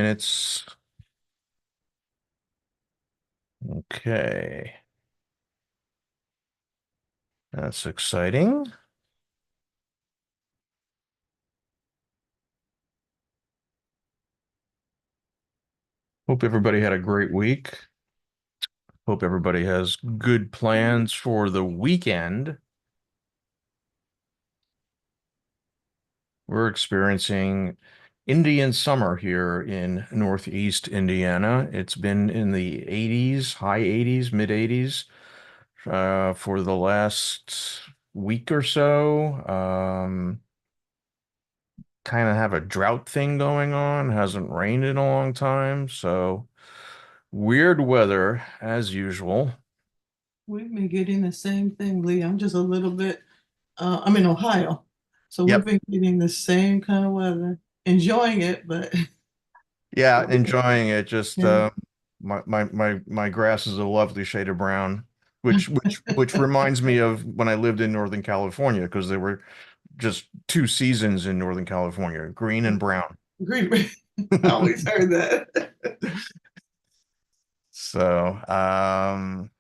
minutes. Okay, that's exciting. Hope everybody had a great week. Hope everybody has good plans for the weekend. We're experiencing Indian summer here in Northeast Indiana. It's been in the 80s, high 80s, mid 80s, for the last week or so. Kind of have a drought thing going on. Hasn't rained in a long time, so weird weather as usual. We've been getting the same thing, Lee. I'm just a little bit, I'm in Ohio. So we've Yep. been getting the same kind of weather, enjoying it, but Yeah, enjoying it. Just yeah. my grass is a lovely shade of brown, which reminds me of when I lived in Northern California because there were just two seasons in Northern California, green and brown. Agree. I always heard that. So,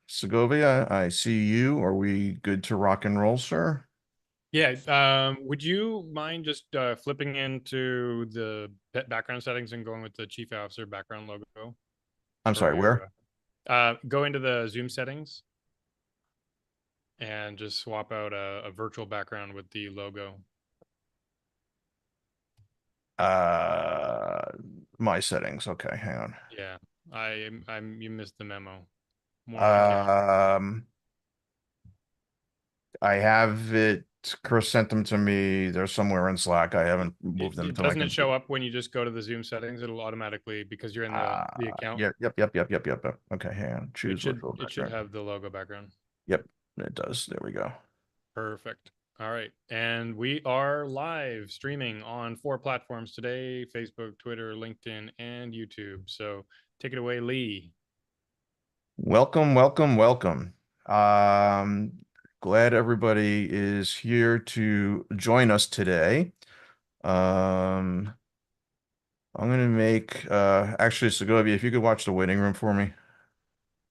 Segovia, I see you. Are we good to rock and roll, sir? Yeah, would you mind just flipping into the background settings and going with the chief officer background logo I'm for sorry, where? your go into the Zoom settings and just swap out a virtual background with the logo. Uh, my settings. Okay, hang on. Yeah, I'm you missed the memo. More on camera. Um, I have it. Chris sent them to me. They're somewhere in Slack. I haven't moved them till I Doesn't can it see. show up when you just go to the Zoom settings? It'll automatically because you're in the account. Yep. Okay, hang on. It Choose should virtual it should background. have the logo background. Yep, it does. There we go. Perfect. All right. And we are live streaming on 4 platforms today: Facebook, Twitter, LinkedIn, and YouTube. So take it away, Lee. Welcome. Um, Glad everybody is here to join us today. Um, I'm gonna make actually Segovia, if you could watch the waiting room for me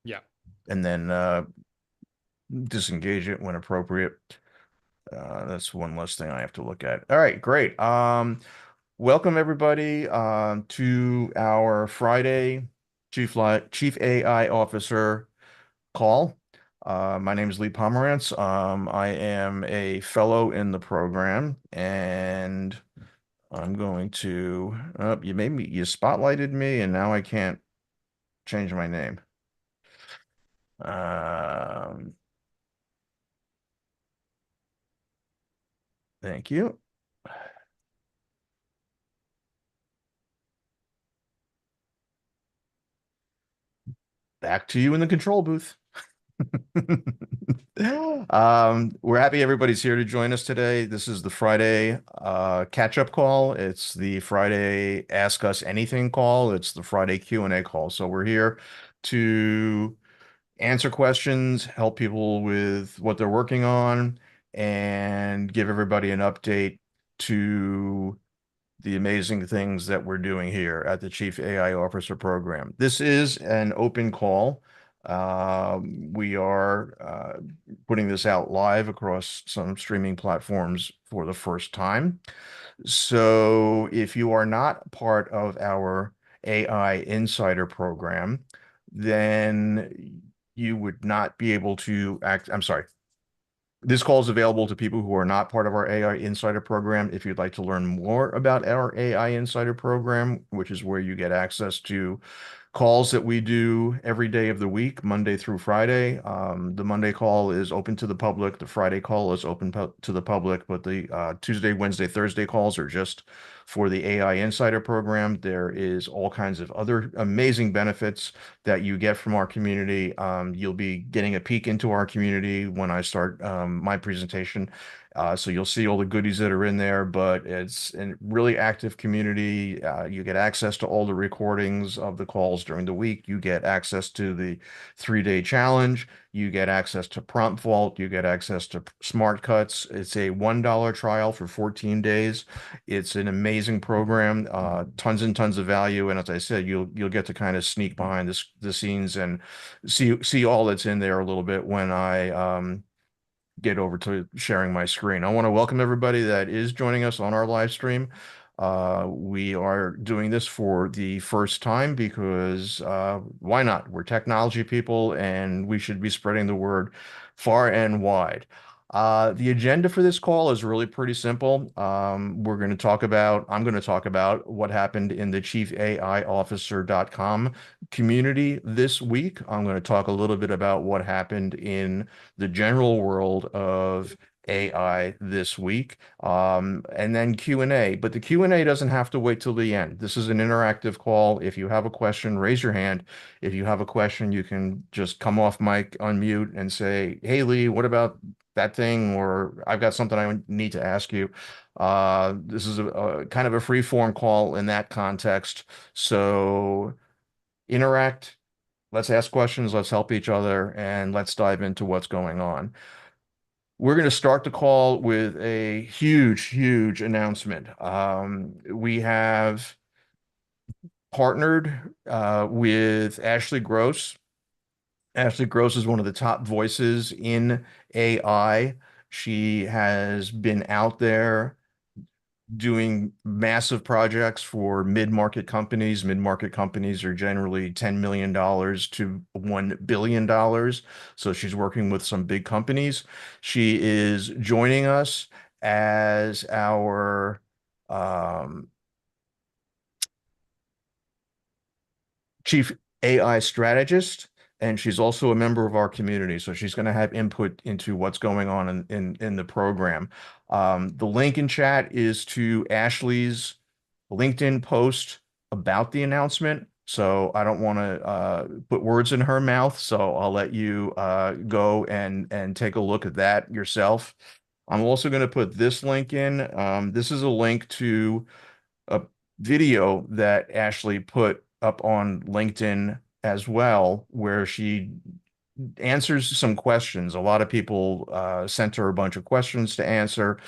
Yeah. and then disengage it when appropriate. That's one less thing I have to look at. All right, great. Welcome everybody to our Friday Chief AI Officer call. My name is Lee Pomerantz. I am a fellow in the program, and I'm going to. You spotlighted me, and now I can't change my name. Um, thank you. Back to you in the control booth. We're happy everybody's here to join us today. This is the Friday catch-up call. It's the Friday Ask Us Anything call. It's the Friday Q&A call. So we're here to answer questions, help people with what they're working on, and give everybody an update to the amazing things that we're doing here at the Chief AI Officer Program. This is an open call. We are putting this out live across some streaming platforms for the first time. So if you are not part of our AI Insider program, then you would not be able to act. I'm sorry. This call is available to people who are not part of our AI Insider program. If you'd like to learn more about our AI Insider program, which is where you get access to calls that we do every day of the week, Monday through Friday. The Monday call is open to the public. The Friday call is open to the public, but the Tuesday, Wednesday, Thursday calls are just for the AI Insider program. There is all kinds of other amazing benefits that you get from our community. You'll be getting a peek into our community when I start my presentation So you'll see all the goodies that are in there, but it's a really active community. You get access to all the recordings of the calls during the week. You get access to the 3-day challenge. You get access to Prompt Vault. You get access to Smart Cuts. It's a $1 trial for 14 days. It's an amazing program, tons and tons of value. And as I said, you'll get to kind of sneak behind the scenes and see all that's in there a little bit when I get over to sharing my screen. I want to welcome everybody that is joining us on our live stream. We are doing this for the first time because why not? We're technology people and we should be spreading the word far and wide. The agenda for this call is really pretty simple. I'm going to talk about what happened in the chiefaiofficer.com community this week. I'm going to talk a little bit about what happened in the general world of AI this week, and then Q&A. But the Q&A doesn't have to wait till the end. This is an interactive call. If you have a question, raise your hand. If you have a question, you can just come off mic, unmute, and say, "Hey, Lee, what about that thing?" Or "I've got something I need to ask you." This is a kind of a free form call in that context. So interact. Let's ask questions, let's help each other, and let's dive into what's going on. We're going to start the call with a huge, huge announcement. We have partnered with Ashley Gross. Ashley Gross is one of the top voices in AI. She has been out there doing massive projects for mid-market companies. Mid-market companies are generally $10 million to $1 billion. So she's working with some big companies. She is joining us as our chief AI strategist, and she's also a member of our community. So she's going to have input into what's going on in the program. The link in chat is to Ashley's LinkedIn post about the announcement. So I don't want to put words in her mouth. So I'll let you go and take a look at that yourself. I'm also going to put this link in. This is a link to a video that Ashley put up on LinkedIn as well, where she answers some questions. A lot of people sent her a bunch of questions to answer.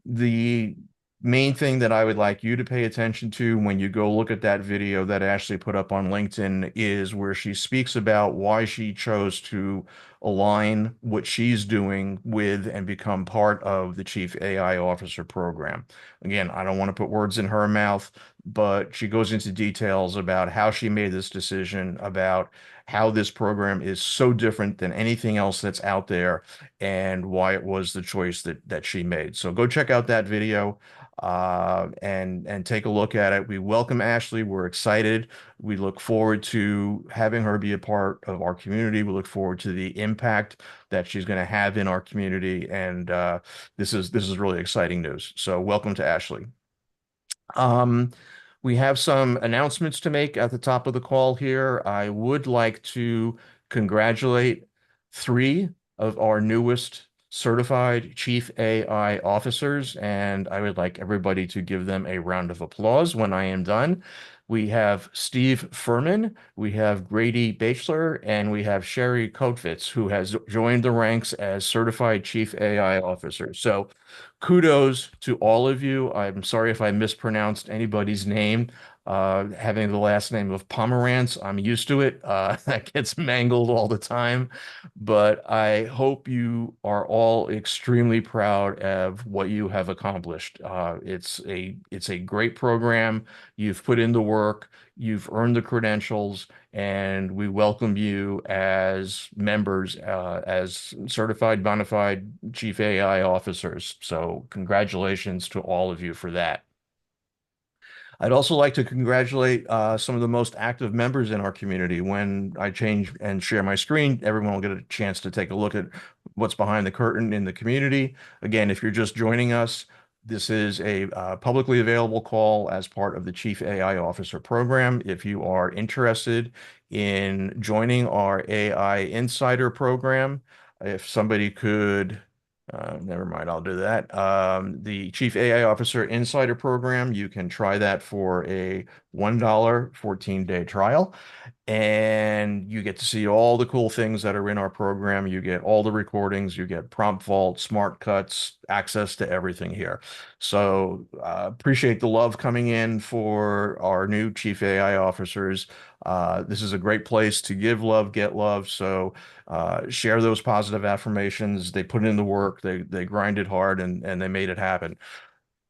The main thing that I would like you to pay attention to when you go look at that video that Ashley put up on LinkedIn is where she speaks about why she chose to align what she's doing with and become part of the Chief AI Officer program. Again, I don't want to put words in her mouth, but she goes into details about how she made this decision, about how this program is so different than anything else that's out there, and why it was the choice that she made. So go check out that video and take a look at it. We welcome Ashley. We're excited. We look forward to having her be a part of our community. We look forward to the impact that she's going to have in our community. And this is really exciting news. So welcome to Ashley. We have some announcements to make at the top of the call here. I would like to congratulate 3 of our newest certified Chief AI officers, and I would like everybody to give them a round of applause when I am done. We have Steve Furman, we have Grady Bachelor, and we have Sherry Kotfitz, who has joined the ranks as certified Chief AI officer. So kudos to all of you. I'm sorry if I mispronounced anybody's name. Having the last name of Pomerantz, I'm used to it. That gets mangled all the time. But I hope you are all extremely proud of what you have accomplished. It's a great program. You've put in the work, you've earned the credentials, and we welcome you as members, as certified bona fide Chief AI officers. So congratulations to all of you for that. I'd also like to congratulate some of the most active members in our community. When I change and share my screen, everyone will get a chance to take a look at what's behind the curtain in the community. Again, if you're just joining us, this is a publicly available call as part of the Chief AI Officer program. If you are interested in joining our AI Insider program, if somebody could Never mind, I'll do that. The Chief AI Officer Insider Program, you can try that for a $1 14-day trial. And you get to see all the cool things that are in our program. You get all the recordings, you get prompt vault, smart cuts, access to everything here. So appreciate the love coming in for our new Chief AI officers. This is a great place to give love, get love. So share those positive affirmations. They put in the work, they grinded hard, and they made it happen.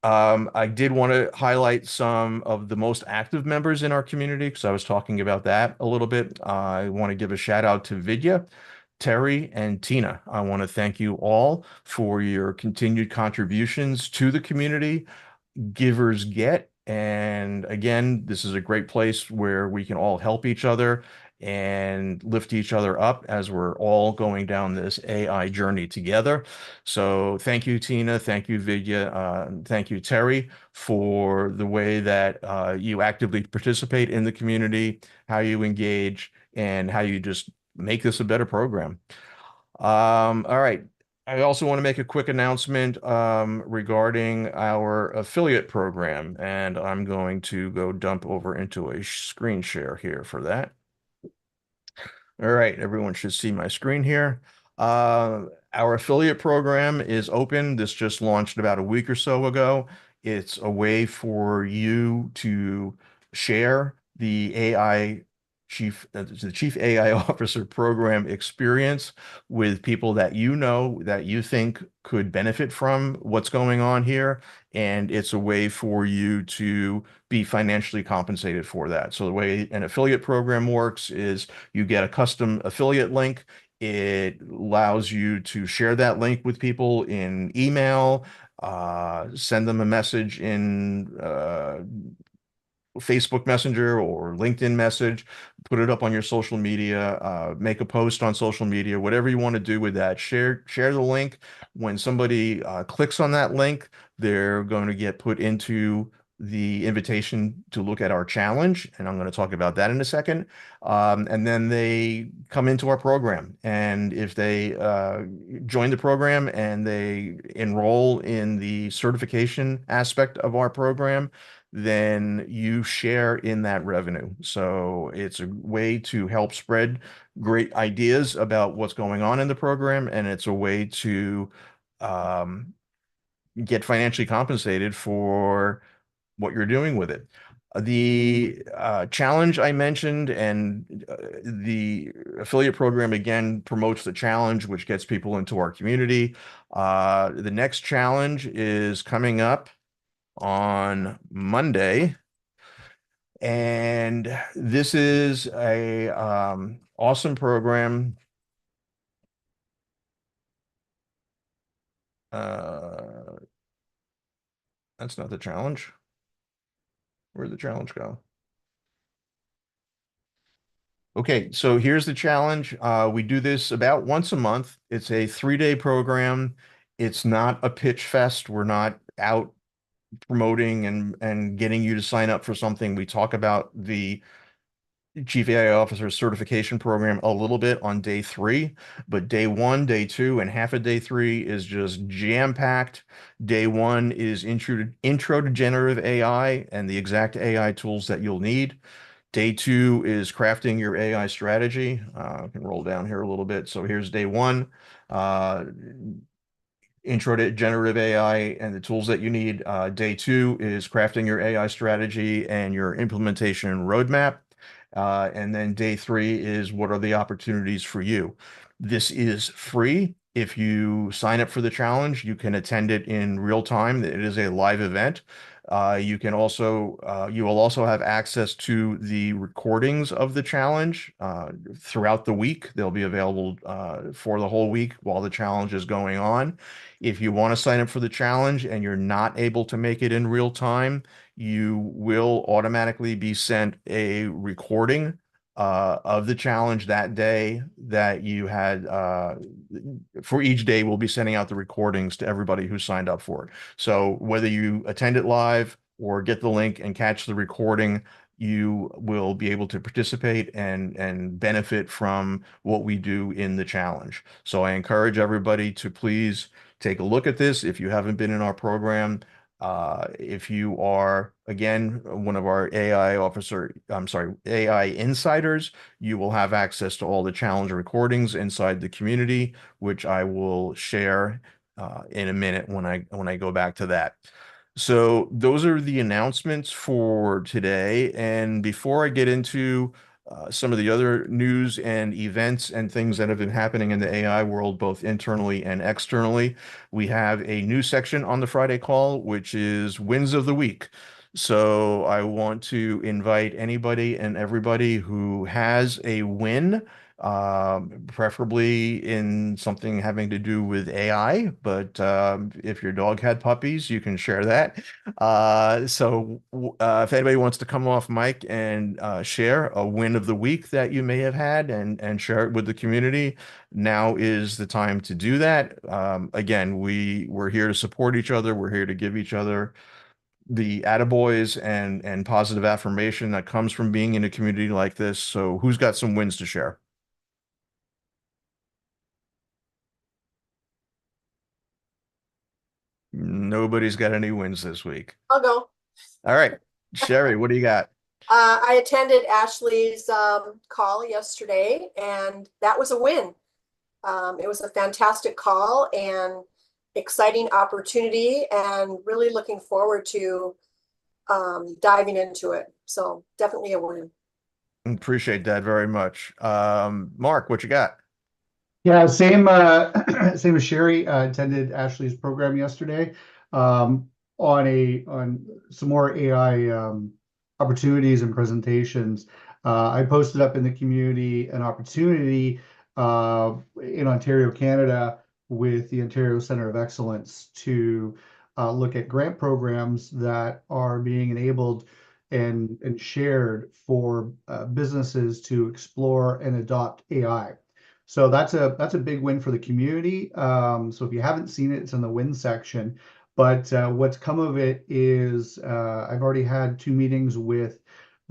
I did want to highlight some of the most active members in our community because I was talking about that a little bit. I want to give a shout out to Vidya, Terry, and Tina. I want to thank you all for your continued contributions to the community. Givers get. And again, this is a great place where we can all help each other and lift each other up as we're all going down this AI journey together. So thank you, Tina. Thank you, Vidya. Thank you, Terry, for the way that you actively participate in the community, how you engage, and how you just make this a better program. All right. I also want to make a quick announcement regarding our affiliate program, and I'm going to go dump over into a screen share here for that. All right, everyone should see my screen here. Our affiliate program is open. This just launched about a week or so ago. It's a way for you to share the Chief AI Officer program experience with people that you know that you think could benefit from what's going on here. And it's a way for you to be financially compensated for that. So the way an affiliate program works is you get a custom affiliate link. It allows you to share that link with people in email, send them a message in Facebook Messenger or LinkedIn message, put it up on your social media, make a post on social media, whatever you want to do with that. Share the link. When somebody clicks on that link, they're going to get put into the invitation to look at our challenge, and I'm going to talk about that in a second. And then they come into our program, and if they join the program and they enroll in the certification aspect of our program, then you share in that revenue. So it's a way to help spread great ideas about what's going on in the program, and it's a way to um, get financially compensated for what you're doing with it. The challenge I mentioned and the affiliate program again promotes the challenge, which gets people into our community. The next challenge is coming up on Monday. And this is a awesome program. Uh, that's not the challenge. Where'd the challenge go? Okay, so here's the challenge. We do this about once a month. It's a 3-day program. It's not a pitch fest. We're not out promoting and getting you to sign up for something. We talk about the Chief AI Officer certification program a little bit on day 3, but day 1, day 2, and half of day 3 is just jam-packed. Day 1 is intro to generative AI and the exact AI tools that you'll need. Day 2 is crafting your AI strategy. I can roll down here a little bit. So here's day 1. Intro to generative AI and the tools that you need. Day 2 is crafting your AI strategy and your implementation roadmap. And then day 3 is what are the opportunities for you. This is free. If you sign up for the challenge, you can attend it in real time. It is a live event. You will also have access to the recordings of the challenge throughout the week. They'll be available for the whole week while the challenge is going on. If you want to sign up for the challenge and you're not able to make it in real time, you will automatically be sent a recording of the challenge that day that you had. For each day, we'll be sending out the recordings to everybody who signed up for it. So whether you attend it live or get the link and catch the recording, you will be able to participate and benefit from what we do in the challenge. So I encourage everybody to please take a look at this. If you haven't been in our program, if you are, again, one of our AI insiders, you will have access to all the challenge recordings inside the community, which I will share in a minute when I go back to that. So those are the announcements for today. And before I get into some of the other news and events and things that have been happening in the AI world, both internally and externally, we have a new section on the Friday call, which is Wins of the Week. So I want to invite anybody and everybody who has a win, preferably in something having to do with AI. But if your dog had puppies, you can share that. If anybody wants to come off mic and share a win of the week that you may have had and share it with the community, now is the time to do that. Again, we're here to support each other. We're here to give each other the attaboys and positive affirmation that comes from being in a community like this. So who's got some wins to share? Nobody's got any wins this week. I'll go. All right. Sherry, what do you got? I attended Ashley's call yesterday, and that was a win. It was a fantastic call and exciting opportunity, and really looking forward to diving into it. So definitely a win. Appreciate that very much. Mark, what you got? Yeah, same same as Sherry. Attended Ashley's program yesterday on some more AI opportunities and presentations. I posted up in the community an opportunity in Ontario, Canada, with the Ontario Centre of Excellence to look at grant programs that are being enabled and shared for businesses to explore and adopt AI. So that's a big win for the community. So if you haven't seen it, it's in the win section. But what's come of it is I've already had 2 meetings with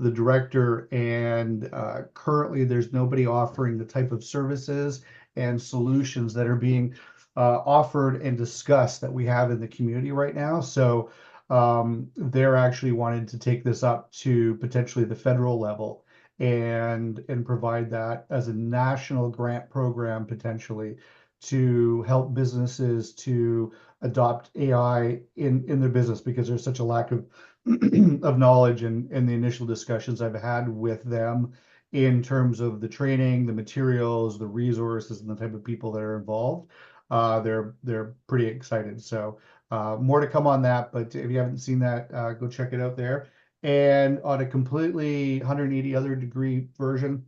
the director, and currently there's nobody offering the type of services and solutions that are being offered and discussed that we have in the community right now. So they're actually wanting to take this up to potentially the federal level and provide that as a national grant program potentially to help businesses to adopt AI in their business, because there's such a lack of of knowledge in the initial discussions I've had with them in terms of the training, the materials, the resources, and the type of people that are involved. They're pretty excited. So more to come on that, but if you haven't seen that, go check it out there. And on a completely 180 other degree version,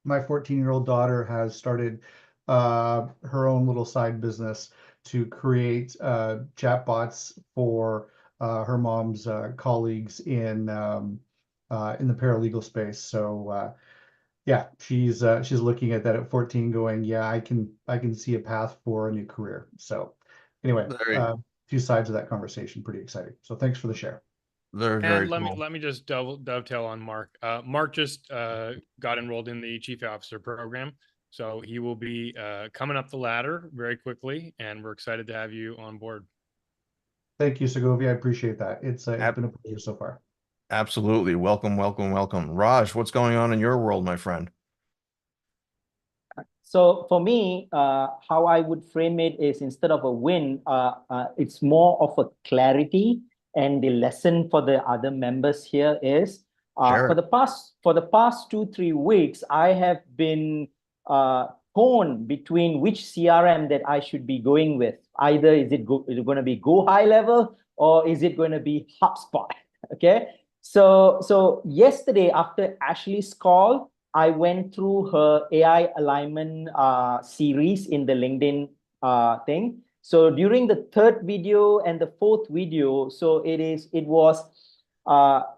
my 14-year-old daughter has started her own little side business to create chatbots for her mom's colleagues in the paralegal space. So yeah, she's looking at that at 14, going, yeah, I can see a path for a new career. So anyway, a few sides of that conversation, pretty exciting. So thanks for the share. Very let cool. me just dovetail on Mark. Mark just got enrolled in the Chief Officer program, so he will be coming up the ladder very quickly, and we're excited to have you on board. Thank you, Segovia. I appreciate that. It's been a pleasure so far. Absolutely. Welcome. Raj, what's going on in your world, my friend? So for me, how I would frame it is, instead of a win, it's more of a clarity. And the lesson for the other members here is, Sure. for the past 2-3 weeks, I have been torn between which CRM that I should be going with. Either is it going to be Go High Level, or is it going to be HubSpot? Okay. So yesterday, after Ashley's call, I went through her AI alignment series in the LinkedIn thing. So during the 3rd video and the 4th video, so it was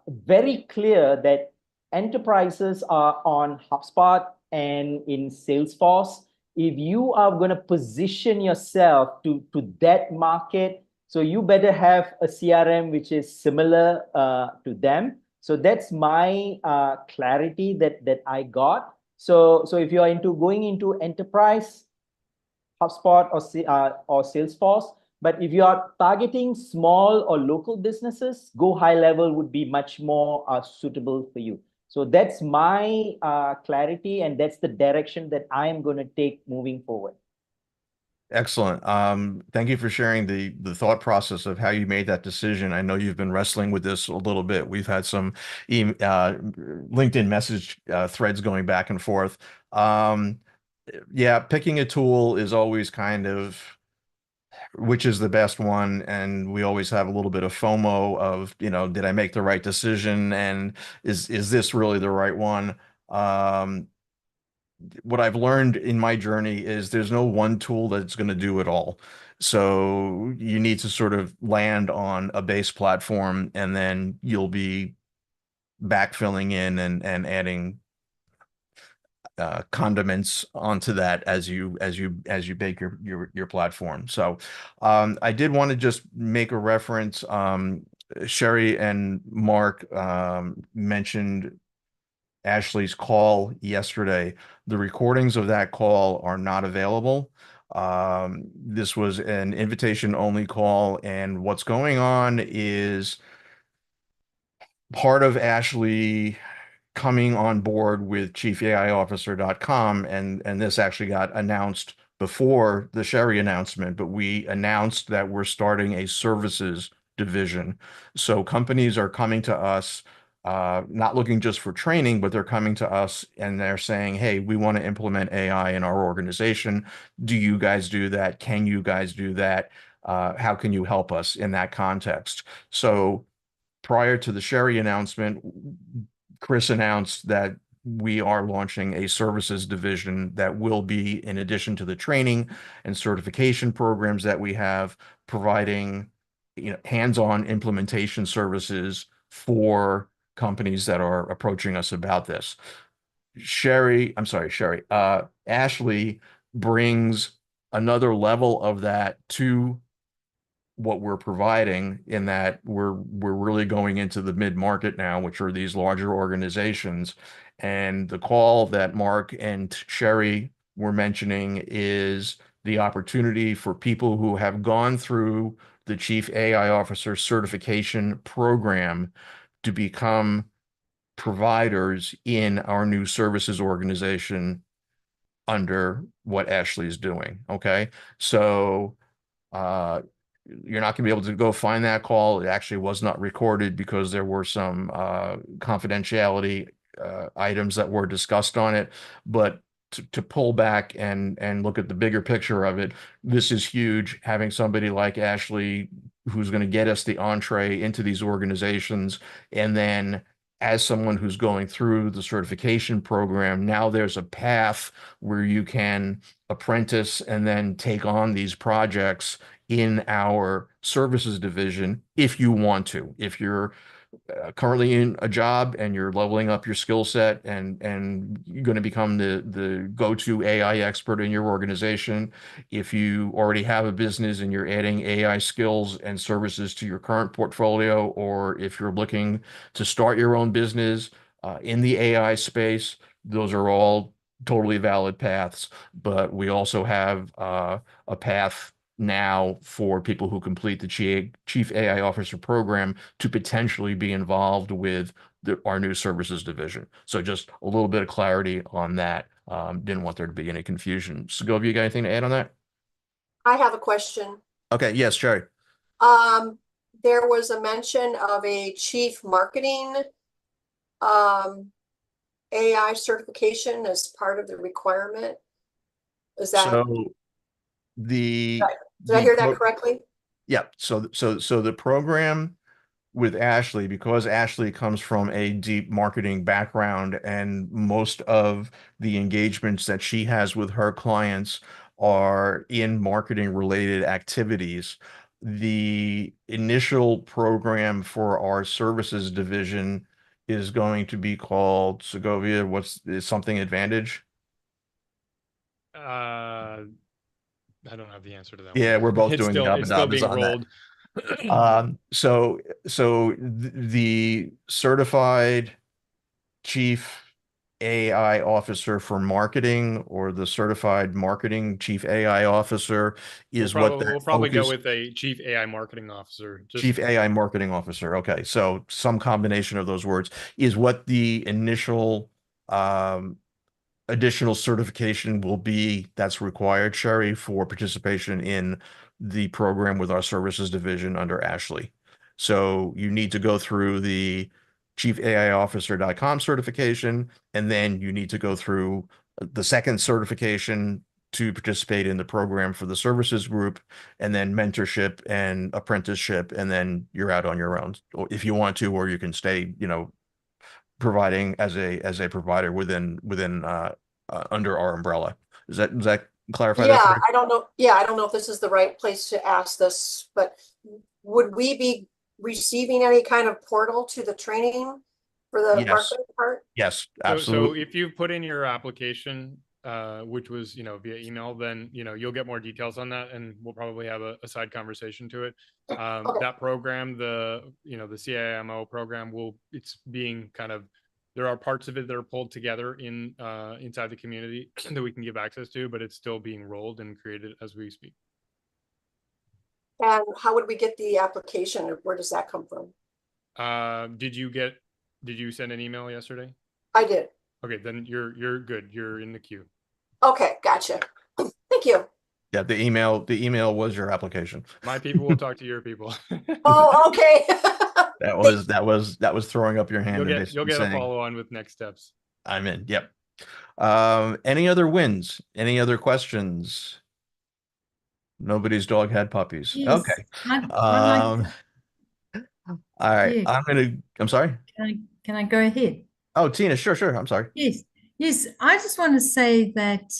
very clear that enterprises are on HubSpot and in Salesforce. If you are going to position yourself to that market, so you better have a CRM which is similar to them. So that's my clarity that I got. So if you are going into enterprise, HubSpot or Salesforce. But if you are targeting small or local businesses, Go High Level would be much more suitable for you. So that's my clarity, and that's the direction that I am going to take moving forward. Excellent. Thank you for sharing the thought process of how you made that decision. I know you've been wrestling with this a little bit. We've had some LinkedIn message threads going back and forth. Yeah, picking a tool is always kind of which is the best one, and we always have a little bit of FOMO of, did I make the right decision, and is this really the right one? What I've learned in my journey is there's no one tool that's going to do it all. So you need to sort of land on a base platform, and then you'll be backfilling in and adding condiments onto that as you bake your platform. So I did want to just make a reference. Sherry and Mark mentioned Ashley's call yesterday. The recordings of that call are not available. This was an invitation only call, and what's going on is part of Ashley coming on board with chiefaiofficer.com, and this actually got announced before the Sherry announcement, but we announced that we're starting a services division. So companies are coming to us, not looking just for training, but they're coming to us and they're saying, hey, we want to implement AI in our organization. Do you guys do that? Can you guys do that? How can you help us in that context? So prior to the Sherry announcement, Chris announced that we are launching a services division that will be, in addition to the training and certification programs that we have, providing hands-on implementation services for companies that are approaching us about this. Ashley brings another level of that to what we're providing, in that we're really going into the mid-market now, which are these larger organizations. And the call that Mark and Sherry were mentioning is the opportunity for people who have gone through the Chief AI Officer certification program to become providers in our new services organization under what Ashley's doing. Okay. So you're not going to be able to go find that call. It actually was not recorded because there were some confidentiality items that were discussed on it. But to pull back and look at the bigger picture of it, this is huge. Having somebody like Ashley who's going to get us the entree into these organizations, and then as someone who's going through the certification program, now there's a path where you can apprentice and then take on these projects in our services division if you want to. If you're currently in a job and you're leveling up your skill set and you're going to become the go-to AI expert in your organization, if you already have a business and you're adding AI skills and services to your current portfolio, or if you're looking to start your own business in the AI space, those are all totally valid paths. But we also have a path now for people who complete the Chief AI Officer program to potentially be involved with our new services division. So just a little bit of clarity on that. Didn't want there to be any confusion. Segovia, you got anything to add on that? I have a question. Okay, yes, Sherry. There was a mention of a chief marketing AI certification as part of the requirement. Is that So did I hear that correctly? Yeah. So the program with Ashley, because Ashley comes from a deep marketing background, and most of the engagements that she has with her clients are in marketing related activities. The initial program for our services division is going to be called, Segovia, is something Advantage? I don't have the answer to that Yeah, one. we're both It's doing the it's still abadabas being on that. rolled. So the certified chief AI officer for marketing or the certified marketing chief AI officer is what that We'll probably go focus. with a chief AI marketing officer. Chief AI marketing officer. Okay, so some combination of those words is what the initial additional certification will be that's required, Sherry, for participation in the program with our services division under Ashley. So you need to go through the chiefaiofficer.com certification, and then you need to go through the second certification to participate in the program for the services group, and then mentorship and apprenticeship, and then you're out on your own if you want to, or you can stay, providing as a provider within under our umbrella. Does that clarify that? Yeah, Sherry? I don't know. Yeah, I don't know if this is the right place to ask this, but would we be receiving any kind of portal to the training for the Yes. marketing part? Yes, So absolutely. if you put in your application, which was, via email, then, you'll get more details on that, and we'll probably have a side conversation to it. Okay. That program, the CIMO program it's being there are parts of it that are pulled together inside the community that we can give access to, but it's still being rolled and created as we speak. And how would we get the application? Or where does that come from? Did you send an email yesterday? I did. Okay, then you're good. You're in the queue. Okay, gotcha. Thank you. Yeah, the email was your application. My people will talk to your people. Oh, okay. That was throwing up your hand and You'll basically get a saying, follow on with next steps. I'm in. Yep. Any other wins? Any other questions? Nobody's dog had puppies. Yes, Okay. I'd like All right. Yeah. I'm sorry. can I go ahead? Oh, Tina, sure. I'm sorry. Yes, yes. I just want to say that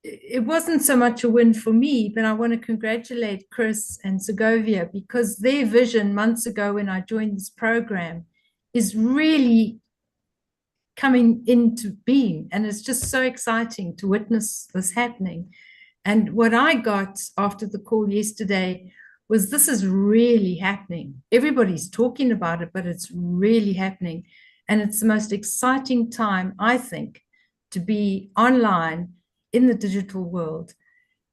it wasn't so much a win for me, but I want to congratulate Chris and Segovia because their vision months ago when I joined this program is really coming into being. And it's just so exciting to witness this happening. And what I got after the call yesterday was this is really happening. Everybody's talking about it, but it's really happening. And it's the most exciting time, I think, to be online in the digital world.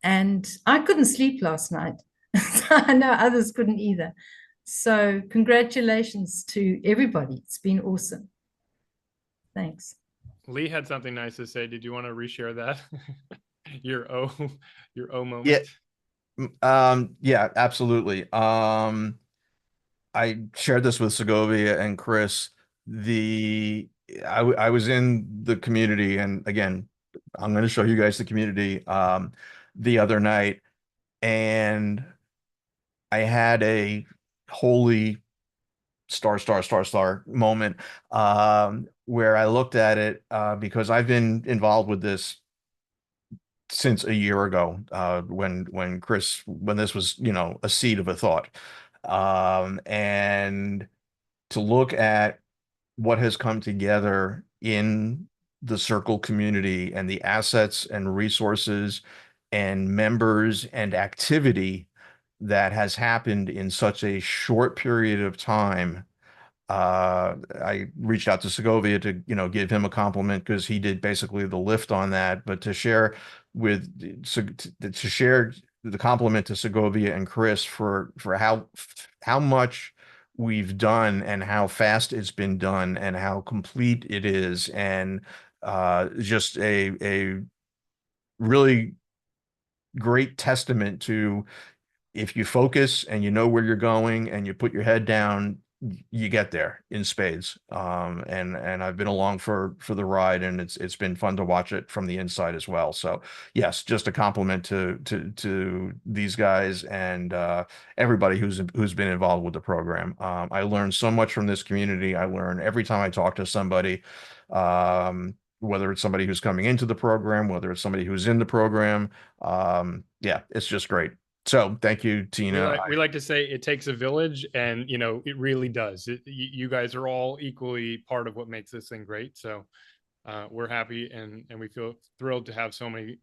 And I couldn't sleep last night. I know others couldn't either. So congratulations to everybody. It's been awesome. Thanks. Lee had something nice to say. Did you want to reshare that? your O moment. Yeah, absolutely. I shared this with Segovia and Chris. I was in the community, and again, I'm going to show you guys the community the other night, and I had a holy star moment where I looked at it because I've been involved with this since a year ago when this was a seed of a thought, and to look at what has come together in the Circle community and the assets and resources and members and activity that has happened in such a short period of time. I reached out to Segovia to, give him a compliment because he did basically the lift on that, but to share the compliment to Segovia and Chris for how much we've done and how fast it's been done and how complete it is, and just a really great testament to, if you focus and you know where you're going and you put your head down, you get there in spades. And I've been along for the ride, and it's been fun to watch it from the inside as well. So yes, just a compliment to these guys and everybody who's been involved with the program. I learned so much from this community. I learn every time I talk to somebody, whether it's somebody who's coming into the program, whether it's somebody who's in the program. Yeah, it's just great. So thank you, Tina. We like to say it takes a village, and it really does. You guys are all equally part of what makes this thing great. So we're happy and we feel thrilled to have so many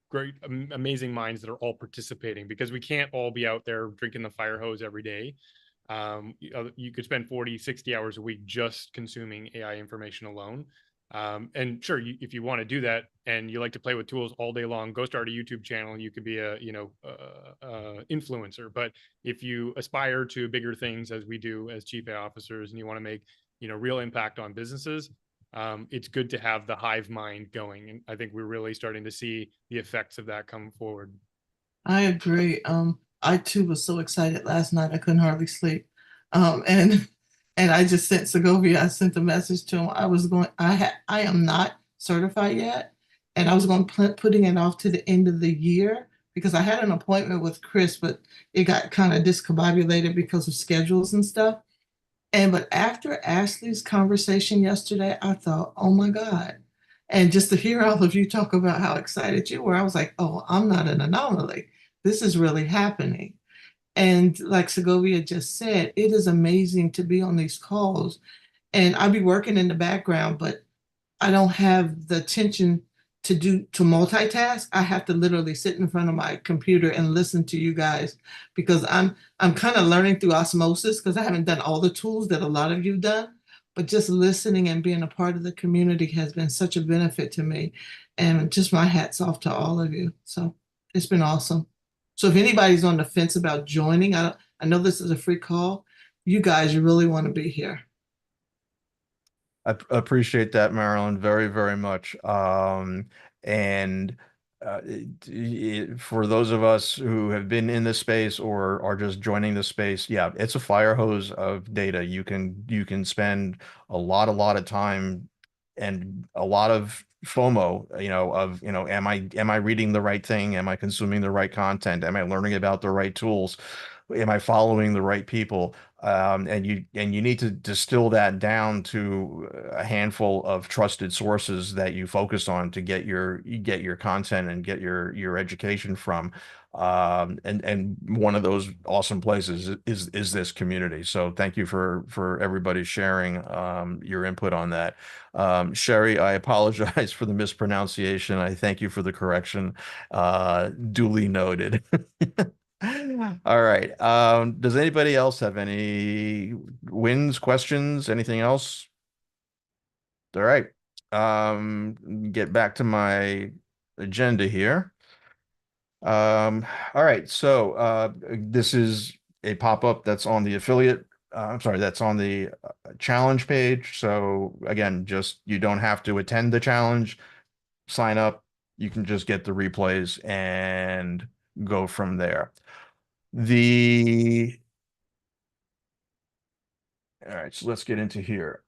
great, amazing minds that are all participating, because we can't all be out there drinking the fire hose every day. You could spend 40, 60 hours a week just consuming AI information alone. And sure, if you want to do that and you like to play with tools all day long, go start a YouTube channel. You could be a, influencer. But if you aspire to bigger things, as we do as chief AI officers, and you want to make, real impact on businesses, it's good to have the hive mind going. And I think we're really starting to see the effects of that come forward. I agree. I too was so excited last night I couldn't hardly sleep. And I just sent Segovia, I sent a message to him. I am not certified yet, and I was going to putting it off to the end of the year because I had an appointment with Chris, but it got kind of discombobulated because of schedules and stuff. But after Ashley's conversation yesterday, I thought, oh my God. And just to hear all of you talk about how excited you were, I was like, oh, I'm not an anomaly. This is really happening. And like Segovia just said, it is amazing to be on these calls. And I'll be working in the background, but I don't have the attention to multitask. I have to literally sit in front of my computer and listen to you guys because I'm kind of learning through osmosis because I haven't done all the tools that a lot of you've done, but just listening and being a part of the community has been such a benefit to me. And just my hats off to all of you. So it's been awesome. So if anybody's on the fence about joining, I know this is a free call. You guys, you really want to be here. I appreciate that, Marilyn, very, very much. And for those of us who have been in this space or are just joining the space, yeah, it's a fire hose of data. You can spend a lot of time and a lot of FOMO, am I reading the right thing? Am I consuming the right content? Am I learning about the right tools? Am I following the right people? And you need to distill that down to a handful of trusted sources that you focus on to get your content and get your education from. And one of those awesome places is this community. So thank you for everybody sharing your input on that. Sherry, I apologize for the mispronunciation. I thank you for the correction. Duly noted. All right. Does anybody else have any wins, questions, anything else? All right. Get back to my agenda here. All right. So this is a pop-up that's on the affiliate. I'm sorry, that's on the challenge page. So again, just you don't have to attend the challenge, sign up. You can just get the replays and go from there. All right, so let's get into here.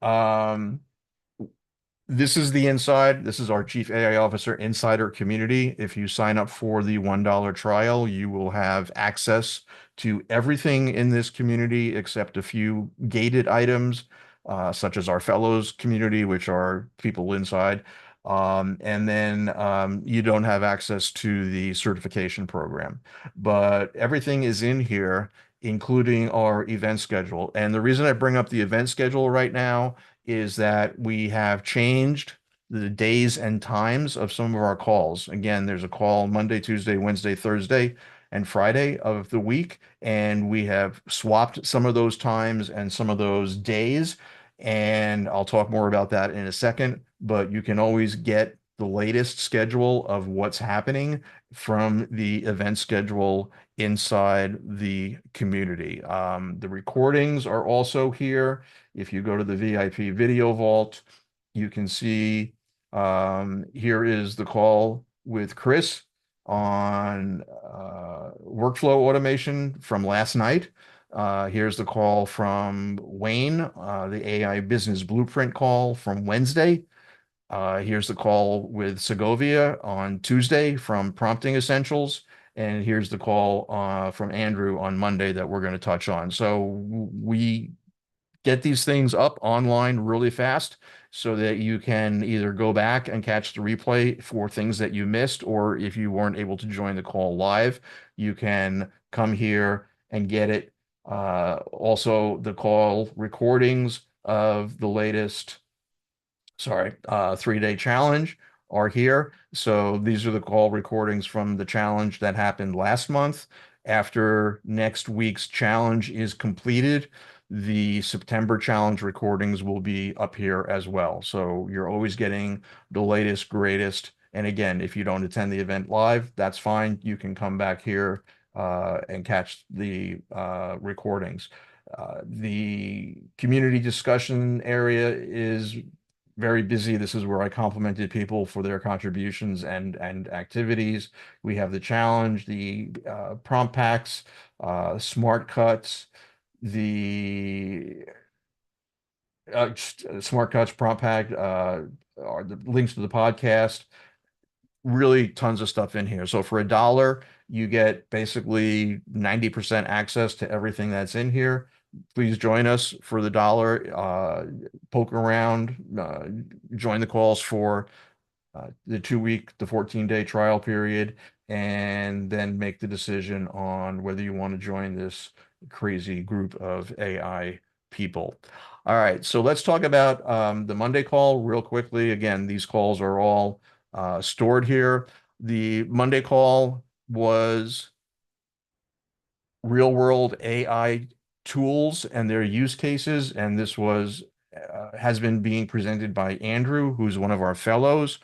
This is the inside. This is our Chief AI Officer Insider community. If you sign up for the $1 trial, you will have access to everything in this community except a few gated items, such as our fellows community, which are people inside. And then you don't have access to the certification program. But everything is in here, including our event schedule. And the reason I bring up the event schedule right now is that we have changed the days and times of some of our calls. Again, there's a call Monday, Tuesday, Wednesday, Thursday, and Friday of the week, and we have swapped some of those times and some of those days, and I'll talk more about that in a second, but you can always get the latest schedule of what's happening from the event schedule inside the community. The recordings are also here. If you go to the VIP video vault, you can see here is the call with Chris on workflow automation from last night. Here's the call from Wayne, the AI business blueprint call from Wednesday. Here's the call with Segovia on Tuesday from Prompting Essentials. And here's the call from Andrew on Monday that we're going to touch on. So we get these things up online really fast so that you can either go back and catch the replay for things that you missed, or if you weren't able to join the call live, you can come here and get it. Also, the call recordings of the latest 3-day challenge are here. So these are the call recordings from the challenge that happened last month. After next week's challenge is completed, The September challenge recordings will be up here as well. So you're always getting the latest, greatest. And again, if you don't attend the event live, that's fine. You can come back here and catch the recordings. The community discussion area is very busy. This is where I complimented people for their contributions and activities. We have the challenge, the prompt packs, smart cuts, the smart cuts, prompt pack, are the links to the podcast. Really tons of stuff in here. So for $1, you get basically 90% access to everything that's in here. Please join us for the dollar. Poke around, join the calls for the 2 week, the 14-day trial period, and then make the decision on whether you want to join this crazy group of AI people. All right, so let's talk about the Monday call real quickly. Again, these calls are all stored here. The Monday call was real world AI tools and their use cases, and this was has been being presented by Andrew, who's one of our fellows.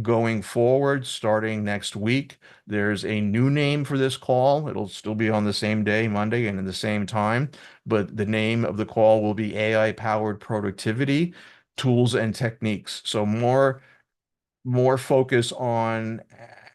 Going forward, starting next week, there's a new name for this call. It'll still be on the same day, Monday, and in the same time, but the name of the call will be AI-powered productivity tools and techniques. So more focus on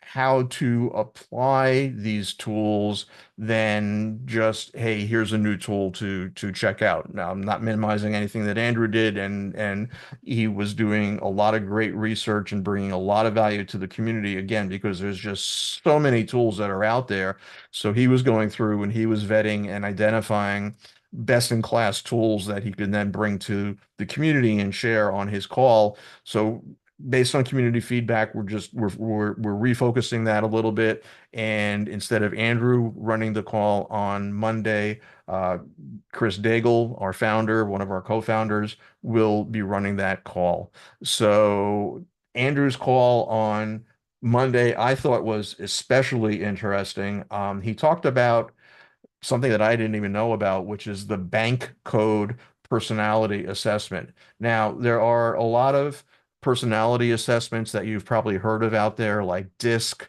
how to apply these tools than just, hey, here's a new tool to check out. Now, I'm not minimizing anything that Andrew did, and he was doing a lot of great research and bringing a lot of value to the community, again, because there's just so many tools that are out there. So he was going through and he was vetting and identifying best in class tools that he could then bring to the community and share on his call. So based on community feedback, we're refocusing that a little bit. And instead of Andrew running the call on Monday, Chris Daigle, our founder, one of our co-founders, will be running that call. So Andrew's call on Monday, I thought was especially interesting. He talked about something that I didn't even know about, which is the bank code personality assessment. Now, there are a lot of personality assessments that you've probably heard of out there, like DISC,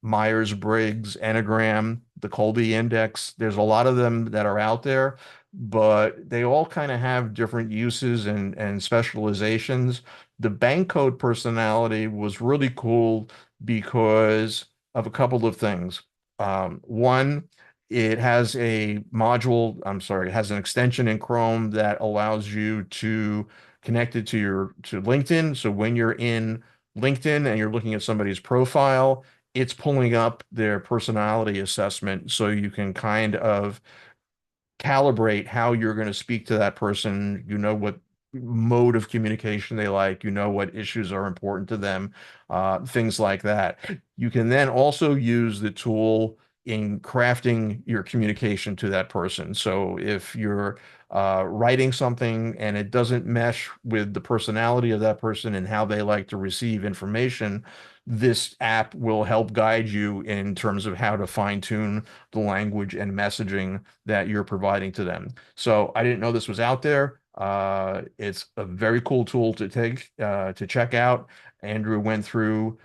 Myers-Briggs, Enneagram, the Colby Index. There's a lot of them that are out there, but they all kind of have different uses and specializations. The bank code personality was really cool because of a couple of things. One, it has a module, I'm sorry, it has an extension in Chrome that allows you to connect it to LinkedIn. So when you're in LinkedIn and you're looking at somebody's profile, it's pulling up their personality assessment so you can kind of calibrate how you're going to speak to that person. You know what mode of communication they like, you know what issues are important to them, things like that. You can then also use the tool in crafting your communication to that person. So if you're writing something and it doesn't mesh with the personality of that person and how they like to receive information, this app will help guide you in terms of how to fine tune the language and messaging that you're providing to them. So I didn't know this was out there. It's a very cool tool to to check out. Andrew went through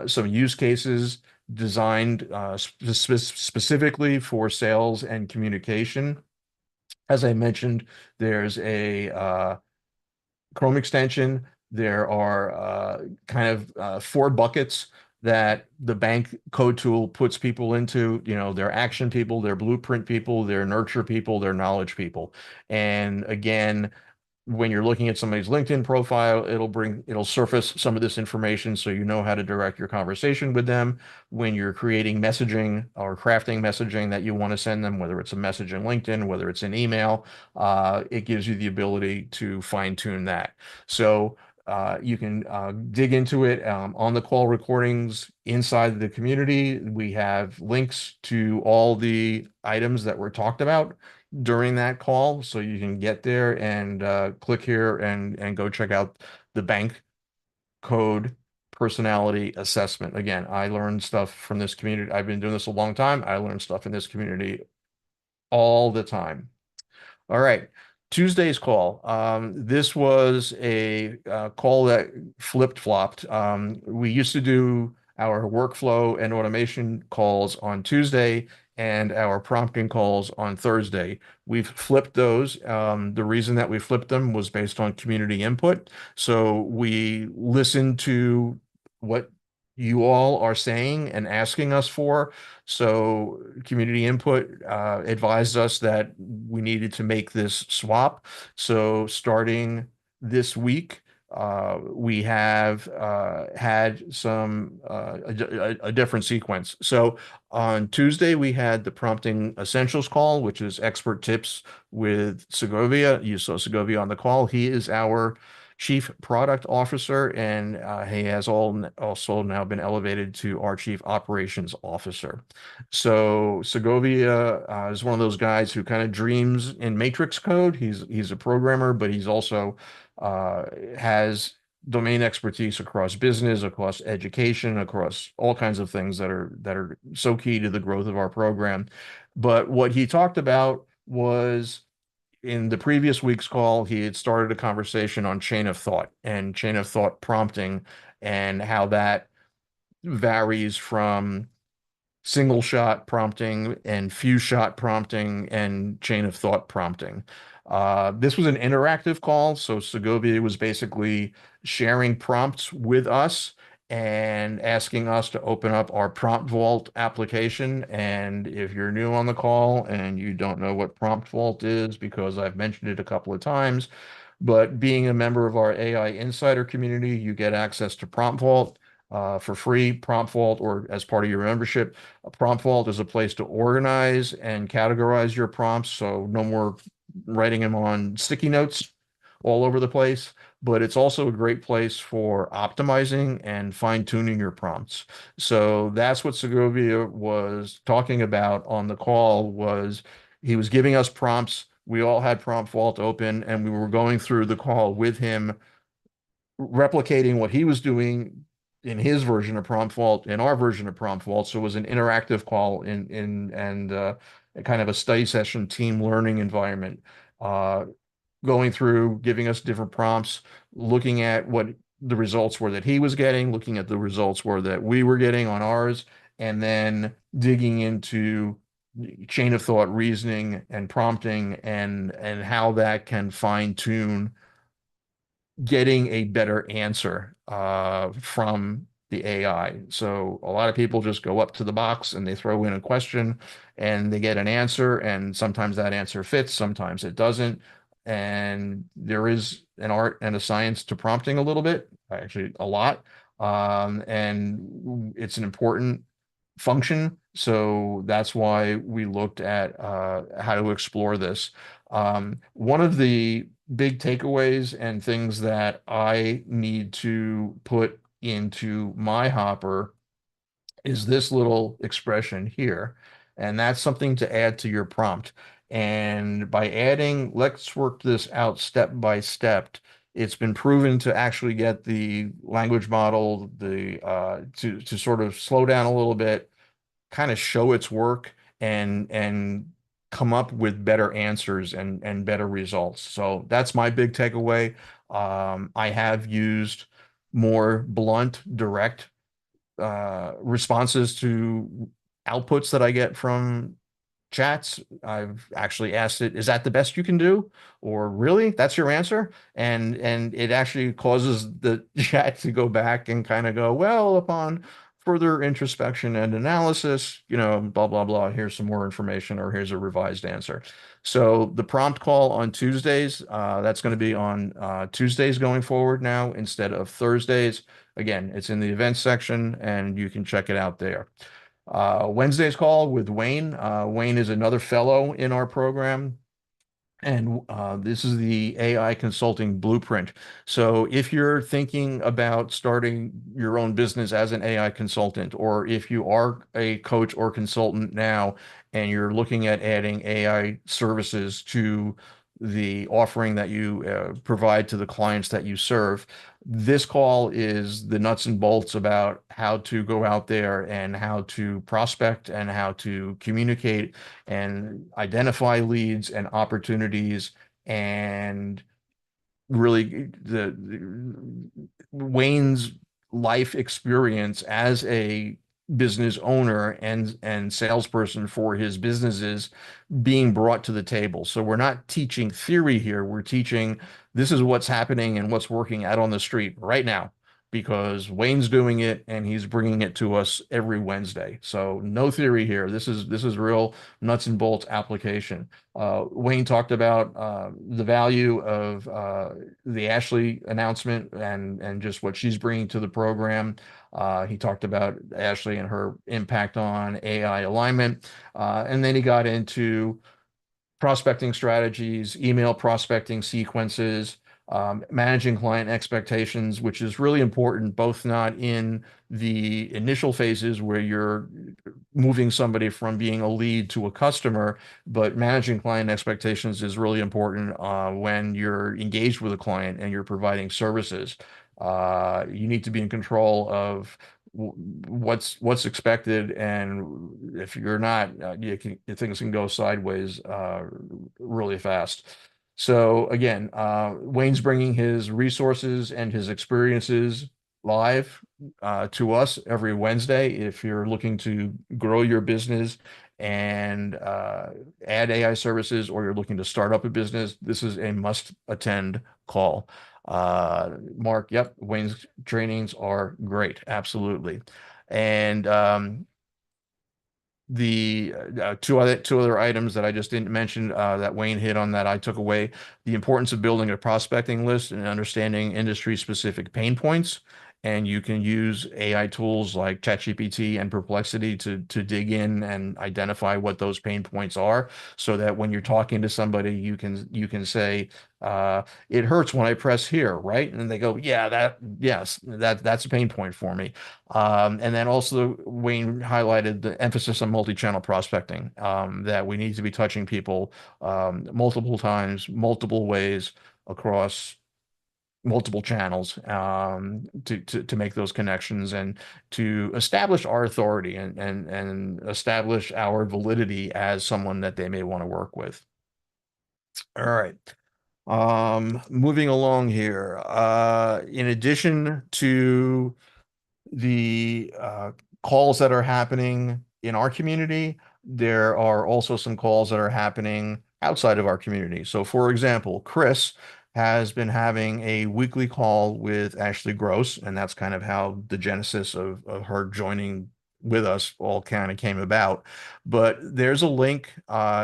some use cases designed specifically for sales and communication. As I mentioned, there's a Chrome extension. There are kind of 4 buckets that the bank code tool puts people into. You know, they're action people, they're blueprint people, they're nurture people, they're knowledge people. And again, when you're looking at somebody's LinkedIn profile, it'll surface some of this information so you know how to direct your conversation with them. When you're creating messaging or crafting messaging that you want to send them, whether it's a message in LinkedIn, whether it's an email, it gives you the ability to fine tune that. So you can dig into it on the call recordings inside the community. We have links to all the items that were talked about during that call, so you can get there and click here and go check out the bank code personality assessment. Again, I learned stuff from this community. I've been doing this a long time. I learned stuff in this community all the time. All right. Tuesday's call. This was a call that flipped-flopped. We used to do our workflow and automation calls on Tuesday and our prompting calls on Thursday. We've flipped those. The reason that we flipped them was based on community input. So we listened to what you all are saying and asking us for. So community input advised us that we needed to make this swap. So starting this week, we have had a different sequence. So on Tuesday, we had the prompting essentials call, which is expert tips with Segovia. You saw Segovia on the call. He is our Chief Product Officer, and he has also now been elevated to our Chief Operations Officer. So Segovia is one of those guys who kind of dreams in matrix code. He's a programmer, but he's also has domain expertise across business, across education, across all kinds of things that are so key to the growth of our program. But what he talked about was in the previous week's call, he had started a conversation on chain of thought and chain of thought prompting and how that varies from single shot prompting and few shot prompting and chain of thought prompting. This was an interactive call, so Segovia was basically sharing prompts with us and asking us to open up our Prompt Vault application. And if you're new on the call and you don't know what Prompt Vault is, because I've mentioned it a couple of times, but being a member of our AI Insider community, you get access to Prompt Vault for free. Prompt Vault, or as part of your membership, Prompt Vault is a place to organize and categorize your prompts. So no more writing them on sticky notes all over the place, but it's also a great place for optimizing and fine-tuning your prompts. So that's what Segovia was talking about on the call. Was he was giving us prompts. We all had Prompt Vault open, and we were going through the call with him, replicating what he was doing in his version of Prompt Vault in our version of Prompt Vault. So it was an interactive call and kind of a study session, team learning environment, going through, giving us different prompts, looking at what the results were that he was getting, looking at the results were that we were getting on ours, and then digging into chain of thought reasoning and prompting and how that can fine tune getting a better answer from the AI. So a lot of people just go up to the box and they throw in a question and they get an answer, and sometimes that answer fits, sometimes it doesn't. And there is an art and a science to prompting a little bit, actually a lot. And it's an important function. So that's why we looked at how to explore this. One of the big takeaways and things that I need to put into my hopper is this little expression here. And that's something to add to your prompt. And by adding, let's work this out step by step, it's been proven to actually get the language model to sort of slow down a little bit, kind of show its work and come up with better answers and better results. So that's my big takeaway. I have used more blunt, direct responses to outputs that I get from chats. I've actually asked it, is that the best you can do? Or really, that's your answer? And it actually causes the chat to go back and kind of go, well, upon further introspection and analysis, blah, blah, blah, here's some more information, or here's a revised answer. So the prompt call on Tuesdays, that's going to be on Tuesdays going forward now instead of Thursdays. Again, it's in the events section and you can check it out there. Wednesday's call with Wayne. Wayne is another fellow in our program. And this is the AI Consulting Blueprint. So if you're thinking about starting your own business as an AI consultant, or if you are a coach or consultant now, and you're looking at adding AI services to the offering that you provide to the clients that you serve, this call is the nuts and bolts about how to go out there and how to prospect and how to communicate and identify leads and opportunities and really Wayne's life experience as a business owner and salesperson for his businesses being brought to the table. So we're not teaching theory here. We're teaching this is what's happening and what's working out on the street right now because Wayne's doing it and he's bringing it to us every Wednesday. So no theory here. This is real nuts and bolts application. Wayne talked about the value of the Ashley announcement and just what she's bringing to the program. He talked about Ashley and her impact on AI alignment. And then he got into prospecting strategies, email prospecting sequences, managing client expectations, which is really important, both not in the initial phases where you're moving somebody from being a lead to a customer, but managing client expectations is really important when you're engaged with a client and you're providing services. You need to be in control of what's expected, and if you're not, things can go sideways really fast. So again, Wayne's bringing his resources and his experiences live to us every Wednesday. If you're looking to grow your business and add AI services, or you're looking to start up a business, this is a must attend call. Mark, yep, Wayne's trainings are great, absolutely. And the two other items that I just didn't mention that Wayne hit on that I took away: the importance of building a prospecting list and understanding industry specific pain points. And you can use AI tools like ChatGPT and Perplexity to dig in and identify what those pain points are, so that when you're talking to somebody, you can say, it hurts when I press here, right? And they go, yeah, that's a pain point for me. And then also Wayne highlighted the emphasis on multi-channel prospecting, that we need to be touching people multiple times, multiple ways across multiple channels to make those connections and to establish our authority and establish our validity as someone that they may want to work with. All right. Moving along here. In addition to the calls that are happening in our community, there are also some calls that are happening outside of our community. So for example, Chris has been having a weekly call with Ashley Gross, and that's kind of how the genesis of her joining with us all kind of came about. But there's a link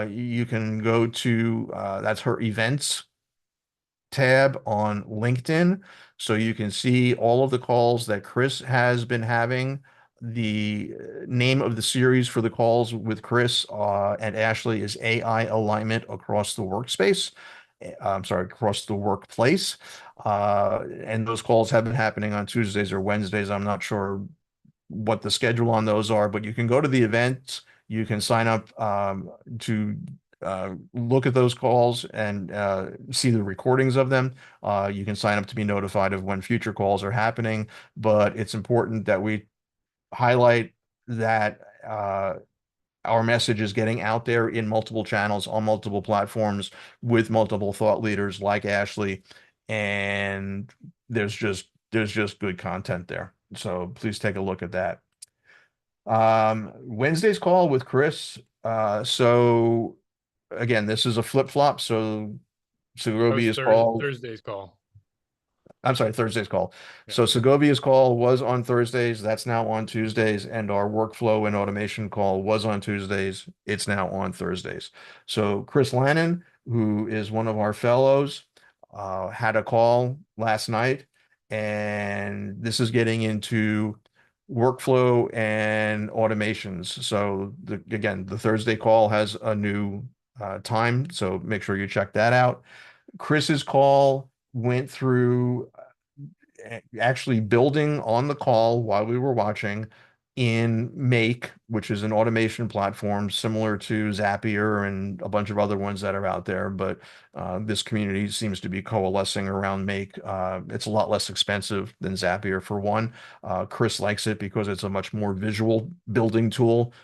you can go to, that's her events tab on LinkedIn. So you can see all of the calls that Chris has been having. The name of the series for the calls with Chris and Ashley is AI Alignment Across the Workspace. I'm sorry, across the workplace. And those calls have been happening on Tuesdays or Wednesdays. I'm not sure what the schedule on those are, but you can go to the events. You can sign up to look at those calls and see the recordings of them. You can sign up to be notified of when future calls are happening, but it's important that we highlight that our message is getting out there in multiple channels on multiple platforms with multiple thought leaders like Ashley, and there's just good content there. So please take a look at that. Wednesday's call with Chris. So again, this is a flip-flop. So Segovia's call. Thursday's call. I'm sorry, Thursday's call. Yeah. So Segovia's call was on Thursdays. That's now on Tuesdays. And our workflow and automation call was on Tuesdays. It's now on Thursdays. So Chris Lannon, who is one of our fellows, had a call last night. And this is getting into workflow and automations. So again, the Thursday call has a new time. So make sure you check that out. Chris's call went through actually building on the call while we were watching in Make, which is an automation platform similar to Zapier and a bunch of other ones that are out there. But this community seems to be coalescing around Make. It's a lot less expensive than Zapier for one. Chris likes it because it's a much more visual building tool.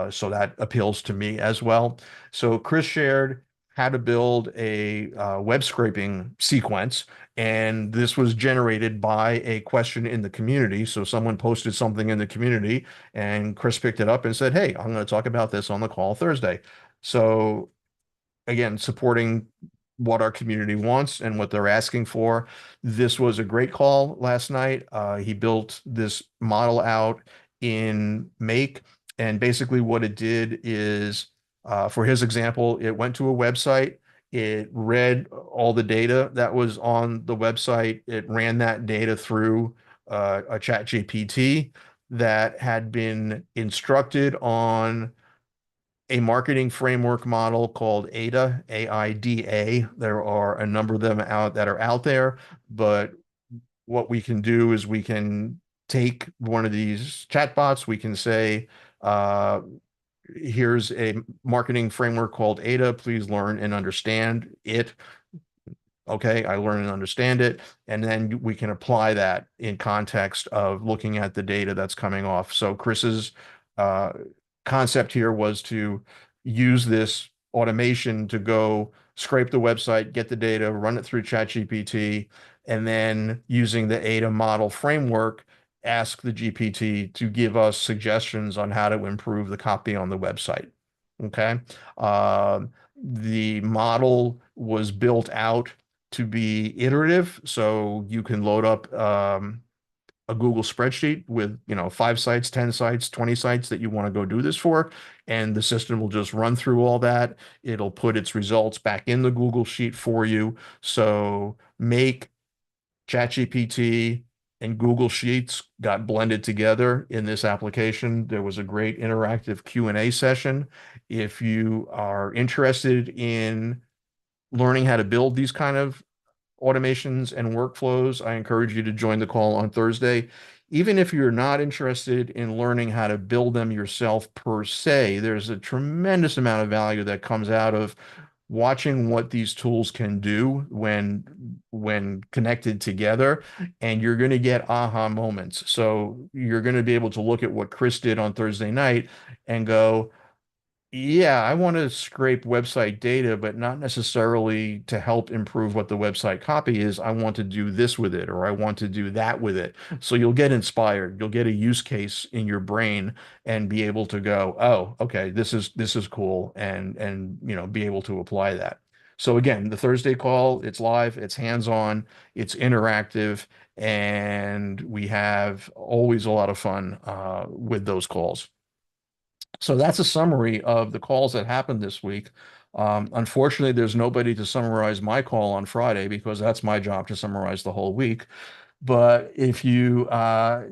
So that appeals to me as well. So Chris shared how to build a web scraping sequence. And this was generated by a question in the community. So someone posted something in the community and Chris picked it up and said, hey, I'm going to talk about this on the call Thursday. So again, supporting what our community wants and what they're asking for. This was a great call last night. He built this model out in Make, and basically what it did is, for his example, it went to a website, it read all the data that was on the website, it ran that data through a chat GPT that had been instructed on a marketing framework model called AIDA, AIDA. There are a number of them out that are out there, but what we can do is we can take one of these chatbots, we can say, here's a marketing framework called AIDA, please learn and understand it. Okay, I learn and understand it. And then we can apply that in context of looking at the data that's coming off. So Chris's uh, concept here was to use this automation to go scrape the website, get the data, run it through ChatGPT, and then using the AIDA model framework, ask the GPT to give us suggestions on how to improve the copy on the website. Okay. The model was built out to be iterative, so you can load up a Google spreadsheet with 5 sites, 10 sites, 20 sites that you want to go do this for, and the system will just run through all that. It'll put its results back in the Google sheet for you. So Make, ChatGPT, and Google Sheets got blended together in this application. There was a great interactive Q&A session. If you are interested in learning how to build these kind of automations and workflows, I encourage you to join the call on Thursday. Even if you're not interested in learning how to build them yourself per se, there's a tremendous amount of value that comes out of watching what these tools can do when connected together, and you're going to get aha moments. So you're going to be able to look at what Chris did on Thursday night and go, yeah, I want to scrape website data, but not necessarily to help improve what the website copy is. I want to do this with it, or I want to do that with it. So you'll get inspired. You'll get a use case in your brain and be able to go, oh, okay, this is cool, and be able to apply that. So again, the Thursday call, it's live, it's hands-on, it's interactive, and we have always a lot of fun with those calls. So that's a summary of the calls that happened this week. Unfortunately, there's nobody to summarize my call on Friday because that's my job to summarize the whole week. But if you are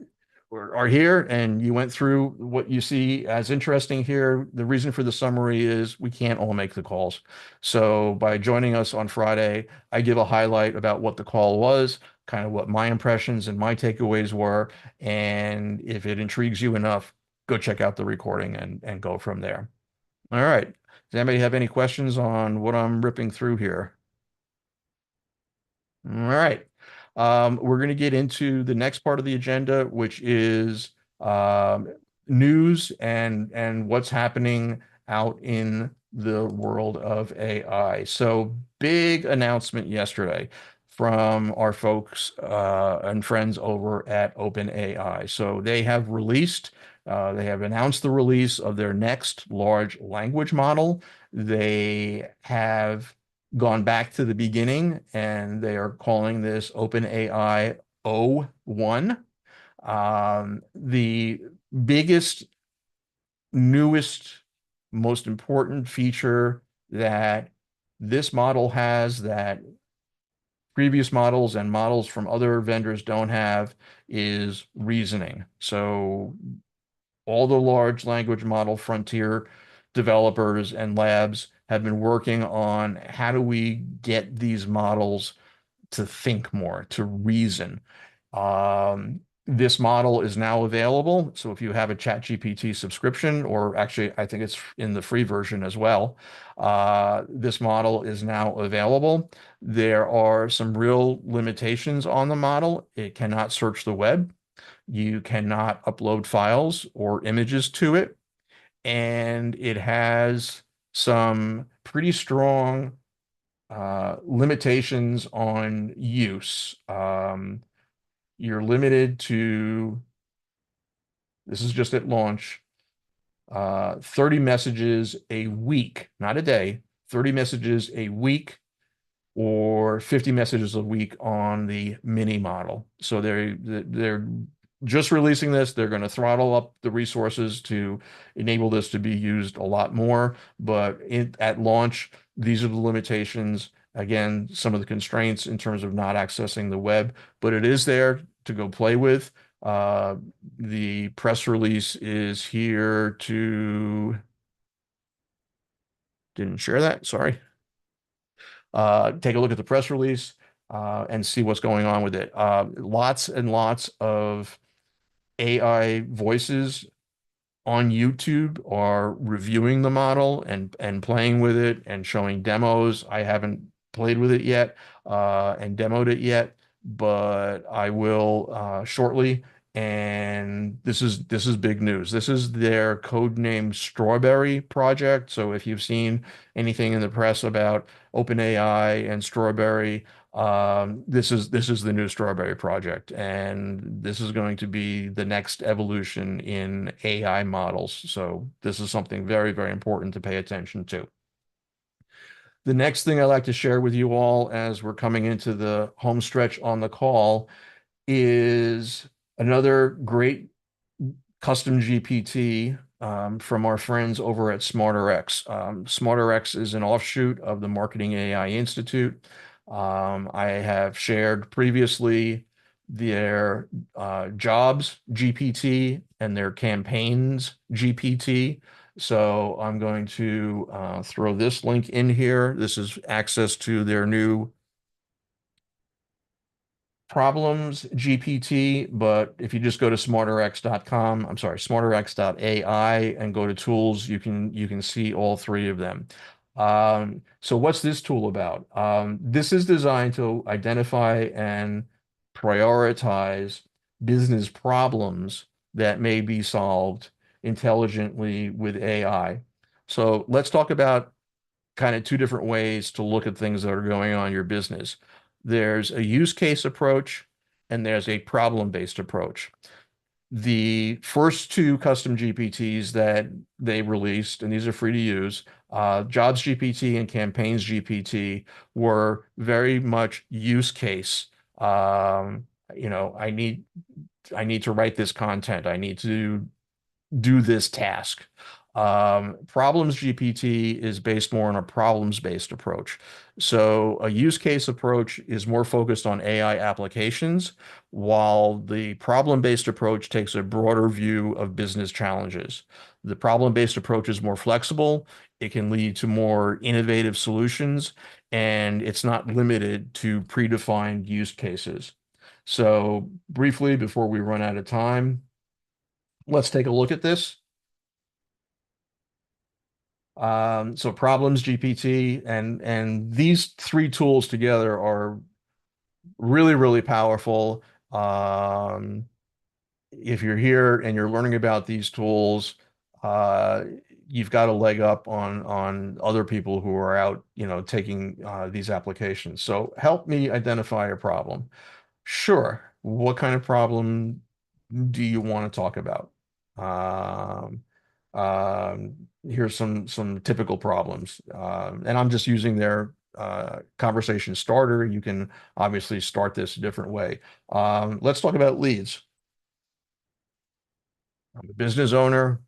here and you went through what you see as interesting here, the reason for the summary is we can't all make the calls. So by joining us on Friday, I give a highlight about what the call was, kind of what my impressions and my takeaways were. And if it intrigues you enough, go check out the recording and go from there. All right. Does anybody have any questions on what I'm ripping through here? All right. We're going to get into the next part of the agenda, which is news and what's happening out in the world of AI. So big announcement yesterday from our folks and friends over at OpenAI. So they have announced the release of their next large language model. They have gone back to the beginning and they are calling this OpenAI O1. The biggest, newest, most important feature that this model has that previous models and models from other vendors don't have is reasoning. So all the large language model frontier developers and labs have been working on how do we get these models to think more, to reason. This model is now available. So if you have a ChatGPT subscription, or actually, I think it's in the free version as well, this model is now available. There are some real limitations on the model. It cannot search the web. You cannot upload files or images to it. And it has some pretty strong limitations on use. You're limited to, this is just at launch, 30 messages a week, not a day, 30 messages a week or 50 messages a week on the mini model. So they're just releasing this. They're going to throttle up the resources to enable this to be used a lot more. But at launch, these are the limitations. Again, some of the constraints in terms of not accessing the web, but it is there to go play with. The press release is here to, didn't share that, sorry. Take a look at the press release and see what's going on with it. Lots and lots of AI voices on YouTube are reviewing the model and playing with it and showing demos. I haven't played with it yet and demoed it yet, but I will shortly. And this is big news. This is their codename Strawberry project. So if you've seen anything in the press about OpenAI and Strawberry, this is the new Strawberry project, and this is going to be the next evolution in AI models. So this is something very, very important to pay attention to. The next thing I'd like to share with you all as we're coming into the home stretch on the call is another great custom GPT from our friends over at SmarterX. SmarterX is an offshoot of the Marketing AI Institute. I have shared previously their jobs GPT and their campaigns GPT. So I'm going to throw this link in here. This is access to their new problems GPT, but if you just go to smarterx.com, I'm sorry, smarterx.ai and go to tools, you can see all three of them. So what's this tool about? This is designed to identify and prioritize business problems that may be solved intelligently with AI. So let's talk about kind of two different ways to look at things that are going on in your business. There's a use case approach and there's a problem-based approach. The first two custom GPTs that they released, and these are free to use, Jobs GPT and Campaigns GPT, were very much use case. I need to write this content. I need to do this task. Problems GPT is based more on a problems-based approach. So a use case approach is more focused on AI applications, while the problem-based approach takes a broader view of business challenges. The problem-based approach is more flexible. It can lead to more innovative solutions, and it's not limited to predefined use cases. So briefly, before we run out of time, let's take a look at this. So problems GPT and these three tools together are really, really powerful. If you're here and you're learning about these tools, you've got a leg up on other people who are out, taking these applications. So help me identify a problem. Sure. What kind of problem do you want to talk about? Here's some typical problems. And I'm just using their conversation starter. You can obviously start this a different way. Let's talk about leads. I'm a business owner.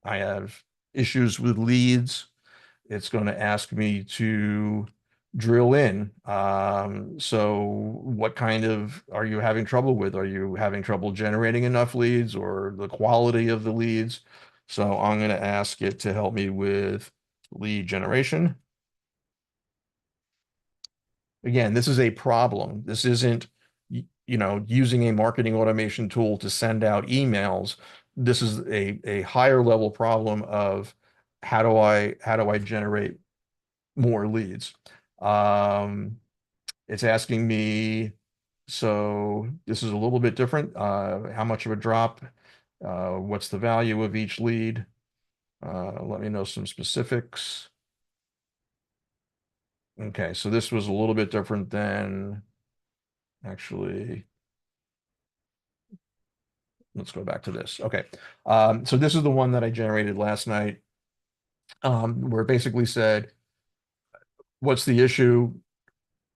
I have issues with leads. It's going to ask me to drill in. So what kind of are you having trouble with? Are you having trouble generating enough leads or the quality of the leads? So I'm going to ask it to help me with lead generation. Again, this is a problem. This isn't, using a marketing automation tool to send out emails. This is a higher level problem of how do I generate more leads? It's asking me, so this is a little bit different. How much of a drop? What's the value of each lead? Let me know some specifics. Okay, so this was a little bit different than actually. Let's go back to this. Okay. So this is the one that I generated last night, where it basically said, what's the issue?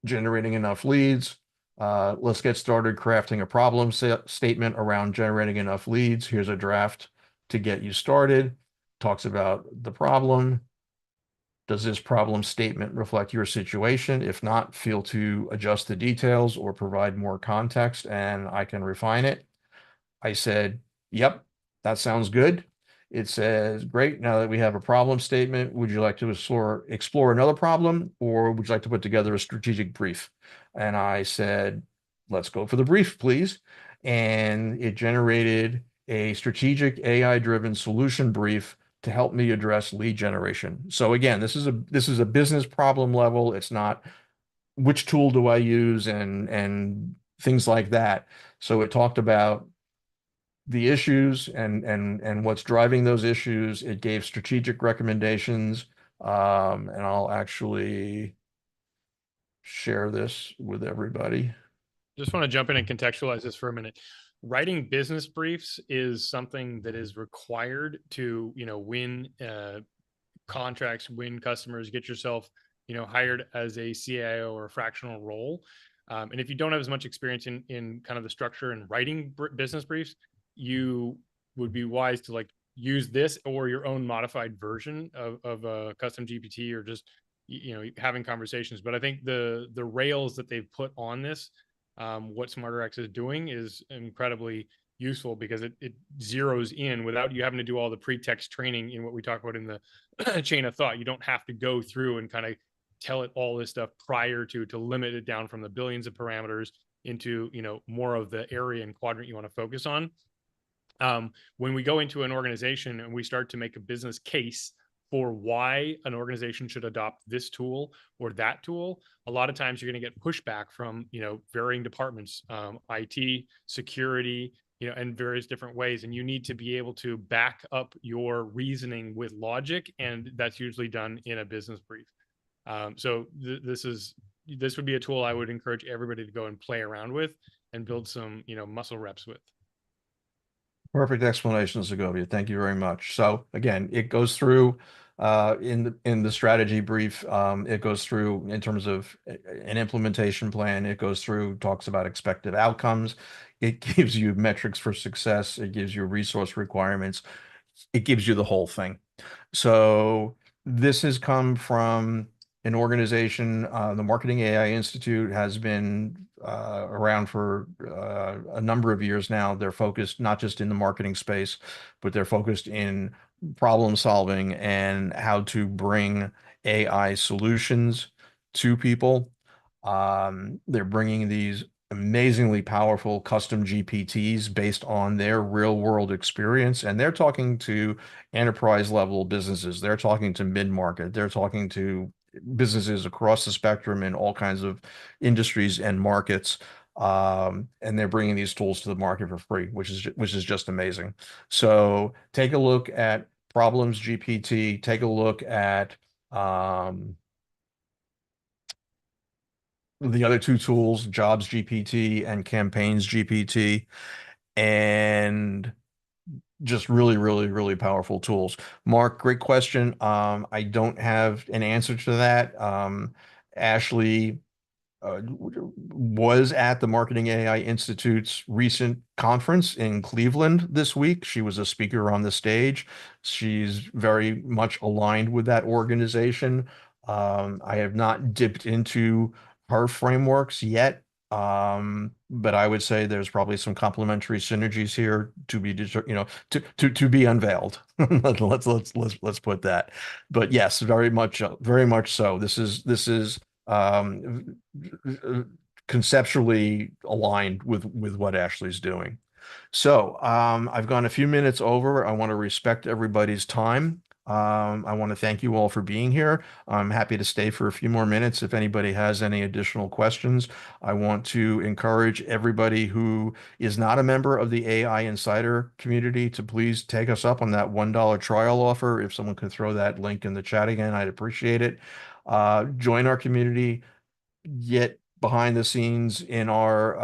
Generating enough leads. Let's get started crafting a problem statement around generating enough leads. Here's a draft to get you started. Talks about the problem. Does this problem statement reflect your situation? If not, feel to adjust the details or provide more context and I can refine it. I said, yep, that sounds good. It says, great, now that we have a problem statement, would you like to explore another problem or would you like to put together a strategic brief? And I said, let's go for the brief, please. And it generated a strategic AI-driven solution brief to help me address lead generation. So again, this is a business problem level. It's not which tool do I use and things like that. So it talked about the issues and what's driving those issues. It gave strategic recommendations. And I'll actually share this with everybody. Just want to jump in and contextualize this for a minute. Writing business briefs is something that is required to, win contracts, win customers, get yourself, hired as a CAIO or a fractional role. And if you don't have as much experience in kind of the structure and writing business briefs, you would be wise to like use this or your own modified version of a custom GPT or just, having conversations. But I think the rails that they've put on this, what SmarterX is doing is incredibly useful because it zeroes in without you having to do all the pretext training in what we talk about in the chain of thought. You don't have to go through and kind of tell it all this stuff prior to limit it down from the billions of parameters into, more of the area and quadrant you want to focus on. When we go into an organization and we start to make a business case for why an organization should adopt this tool or that tool, a lot of times you're going to get pushback from, varying departments, IT, security, and various different ways. And you need to be able to back up your reasoning with logic. And that's usually done in a business brief. So this would be a tool I would encourage everybody to go and play around with and build some, muscle reps with. Perfect explanation, Segovia. Thank you very much. So again, it goes through in the strategy brief. It goes through in terms of an implementation plan. It goes through, talks about expected outcomes. It gives you metrics for success. It gives you resource requirements. It gives you the whole thing. So this has come from an organization. The Marketing AI Institute has been around for a number of years now. They're focused not just in the marketing space, but they're focused in problem solving and how to bring AI solutions to people. They're bringing these amazingly powerful custom GPTs based on their real world experience. And they're talking to enterprise level businesses. They're talking to mid-market. They're talking to businesses across the spectrum in all kinds of industries and markets. And they're bringing these tools to the market for free, which is just amazing. So take a look at Problems GPT. Take a look at the other two tools, Jobs GPT and Campaigns GPT, and just really, really, really powerful tools. Mark, great question. I don't have an answer to that. Ashley was at the Marketing AI Institute's recent conference in Cleveland this week. She was a speaker on the stage. She's very much aligned with that organization. I have not dipped into her frameworks yet, but I would say there's probably some complementary synergies here to be, to be unveiled. Let's put that. But yes, very much so. This is conceptually aligned with what Ashley's doing. So I've gone a few minutes over. I want to respect everybody's time. I want to thank you all for being here. I'm happy to stay for a few more minutes if anybody has any additional questions. I want to encourage everybody who is not a member of the AI Insider community to please take us up on that $1 trial offer. If someone could throw that link in the chat again, I'd appreciate it. Join our community, get behind the scenes in our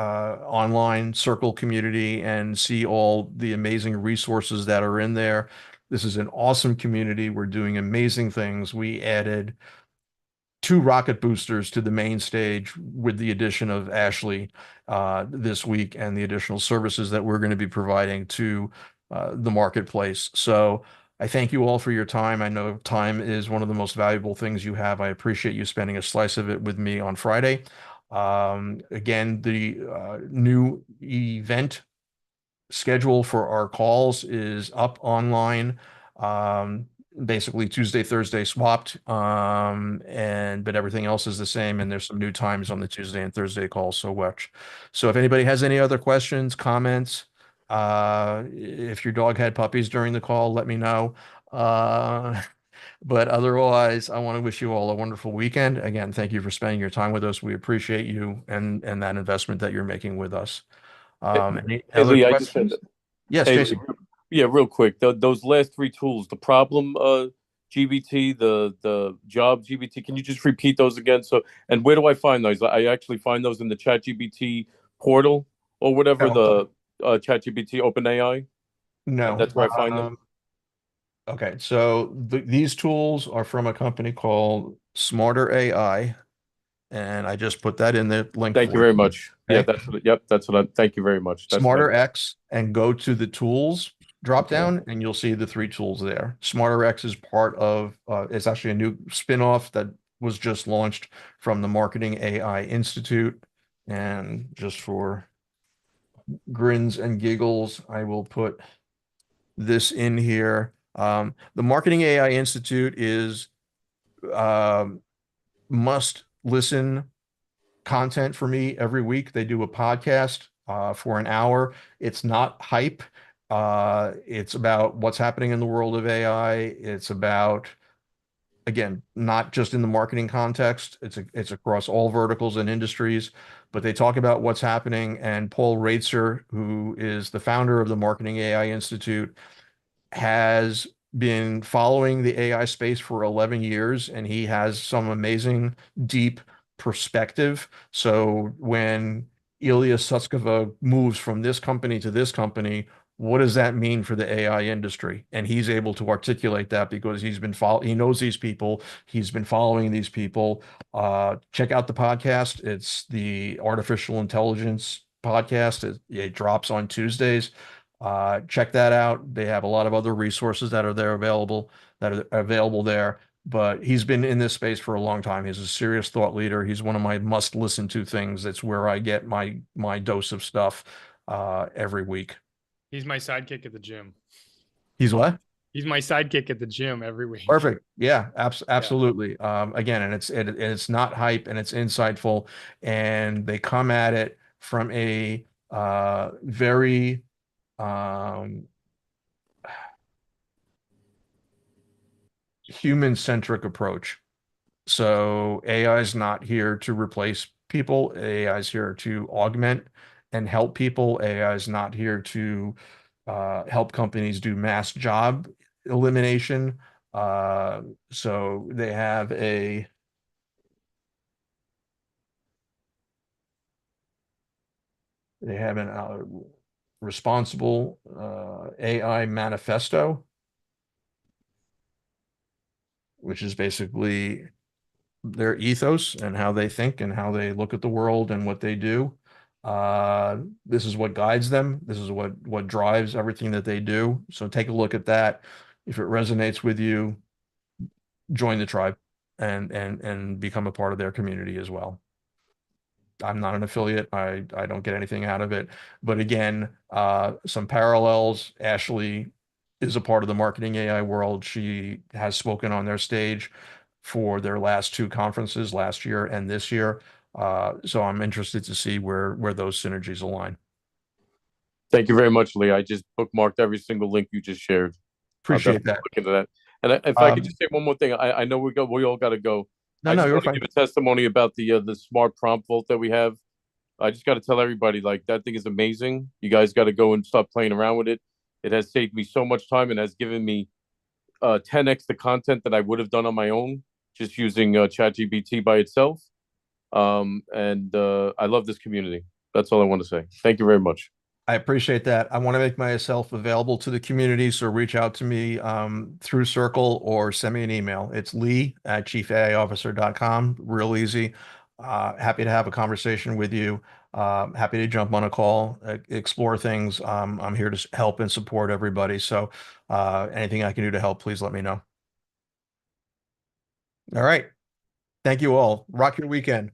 online circle community and see all the amazing resources that are in there. This is an awesome community. We're doing amazing things. We added 2 rocket boosters to the main stage with the addition of Ashley this week and the additional services that we're going to be providing to the marketplace. So I thank you all for your time. I know time is one of the most valuable things you have. I appreciate you spending a slice of it with me on Friday. Again, the new event schedule for our calls is up online. Basically Tuesday, Thursday swapped. But everything else is the same. And there's some new times on the Tuesday and Thursday calls. So watch. So if anybody has any other questions, comments, if your dog had puppies during the call, let me know. But otherwise, I want to wish you all a wonderful weekend. Again, thank you for spending your time with us. We appreciate you and that investment that you're making with us. Any Hey, other Lee, I just said questions? Yes, Hey, Jason. yeah, real quick. Those last 3 tools, the problem GBT, the job GBT. Can you just repeat those again? So, and where do I find those? I actually find those in the Chat GBT portal or whatever, No. the Chat GBT OpenAI. No. That's where I find them. Okay, so these tools are from a company called Smarter AI, and I just put that in the link Thank you for very you. much. Yeah, Okay. yep, that's what I. Thank you very much. That's what Smarter X, and go to the tools drop down, and you'll see the 3 tools there. Smarter X is part of, it's actually a new spin-off that was just launched from the Marketing AI Institute. And just for grins and giggles, I will put this in here. The Marketing AI Institute is must listen content for me every week. They do a podcast for an hour. It's not hype. It's about what's happening in the world of AI. It's about, again, not just in the marketing context. It's across all verticals and industries, but they talk about what's happening. And Paul Raitzer, who is the founder of the Marketing AI Institute, has been following the AI space for 11 years, and he has some amazing, deep perspective. So when Ilya Sutskever moves from this company to this company, what does that mean for the AI industry? And he's able to articulate that because he knows these people, he's been following these people. Check out the podcast. It's the Artificial Intelligence podcast. It drops on Tuesdays. Check that out. They have a lot of other resources that are available there. But he's been in this space for a long time. He's a serious thought leader. He's one of my must listen to things. That's where I get my dose of stuff every week. He's my sidekick at the gym. He's what? He's my sidekick at the gym every week. Perfect. Yeah, absolutely. Again, and it's not hype, and it's insightful, and they come at it from a very human-centric approach. So AI is not here to replace people. AI is here to augment and help people. AI is not here to help companies do mass job elimination. So they have an responsible AI manifesto, which is basically their ethos and how they think and how they look at the world and what they do. This is what guides them. This is what drives everything that they do. So take a look at that. If it resonates with you, join the tribe and become a part of their community as well. I'm not an affiliate. I don't get anything out of it. But again, some parallels. Ashley is a part of the Marketing AI world. She has spoken on their stage for their last 2 conferences, last year and this year. So I'm interested to see where those synergies align. Thank you very much, Lee. I just bookmarked every single link you just shared. Appreciate that. Look into that. And if I could just say one more thing, I know we all got to go. No, I just you're want to fine. give a testimony about the smart prompt vault that we have. I just got to tell everybody, like, that thing is amazing. You guys got to go and stop playing around with it. It has saved me so much time and has given me 10x the content that I would have done on my own. just using ChatGPT by itself. And I love this community. That's all I want to say. Thank you very much. I appreciate that. I want to make myself available to the community, so reach out to me through Circle or send me an email. It's lee@chiefaiofficer.com. Real easy. Happy to have a conversation with you. Happy to jump on a call, explore things. I'm here to help and support everybody. So anything I can do to help, please let me know. All right. Thank you all. Rock your weekend.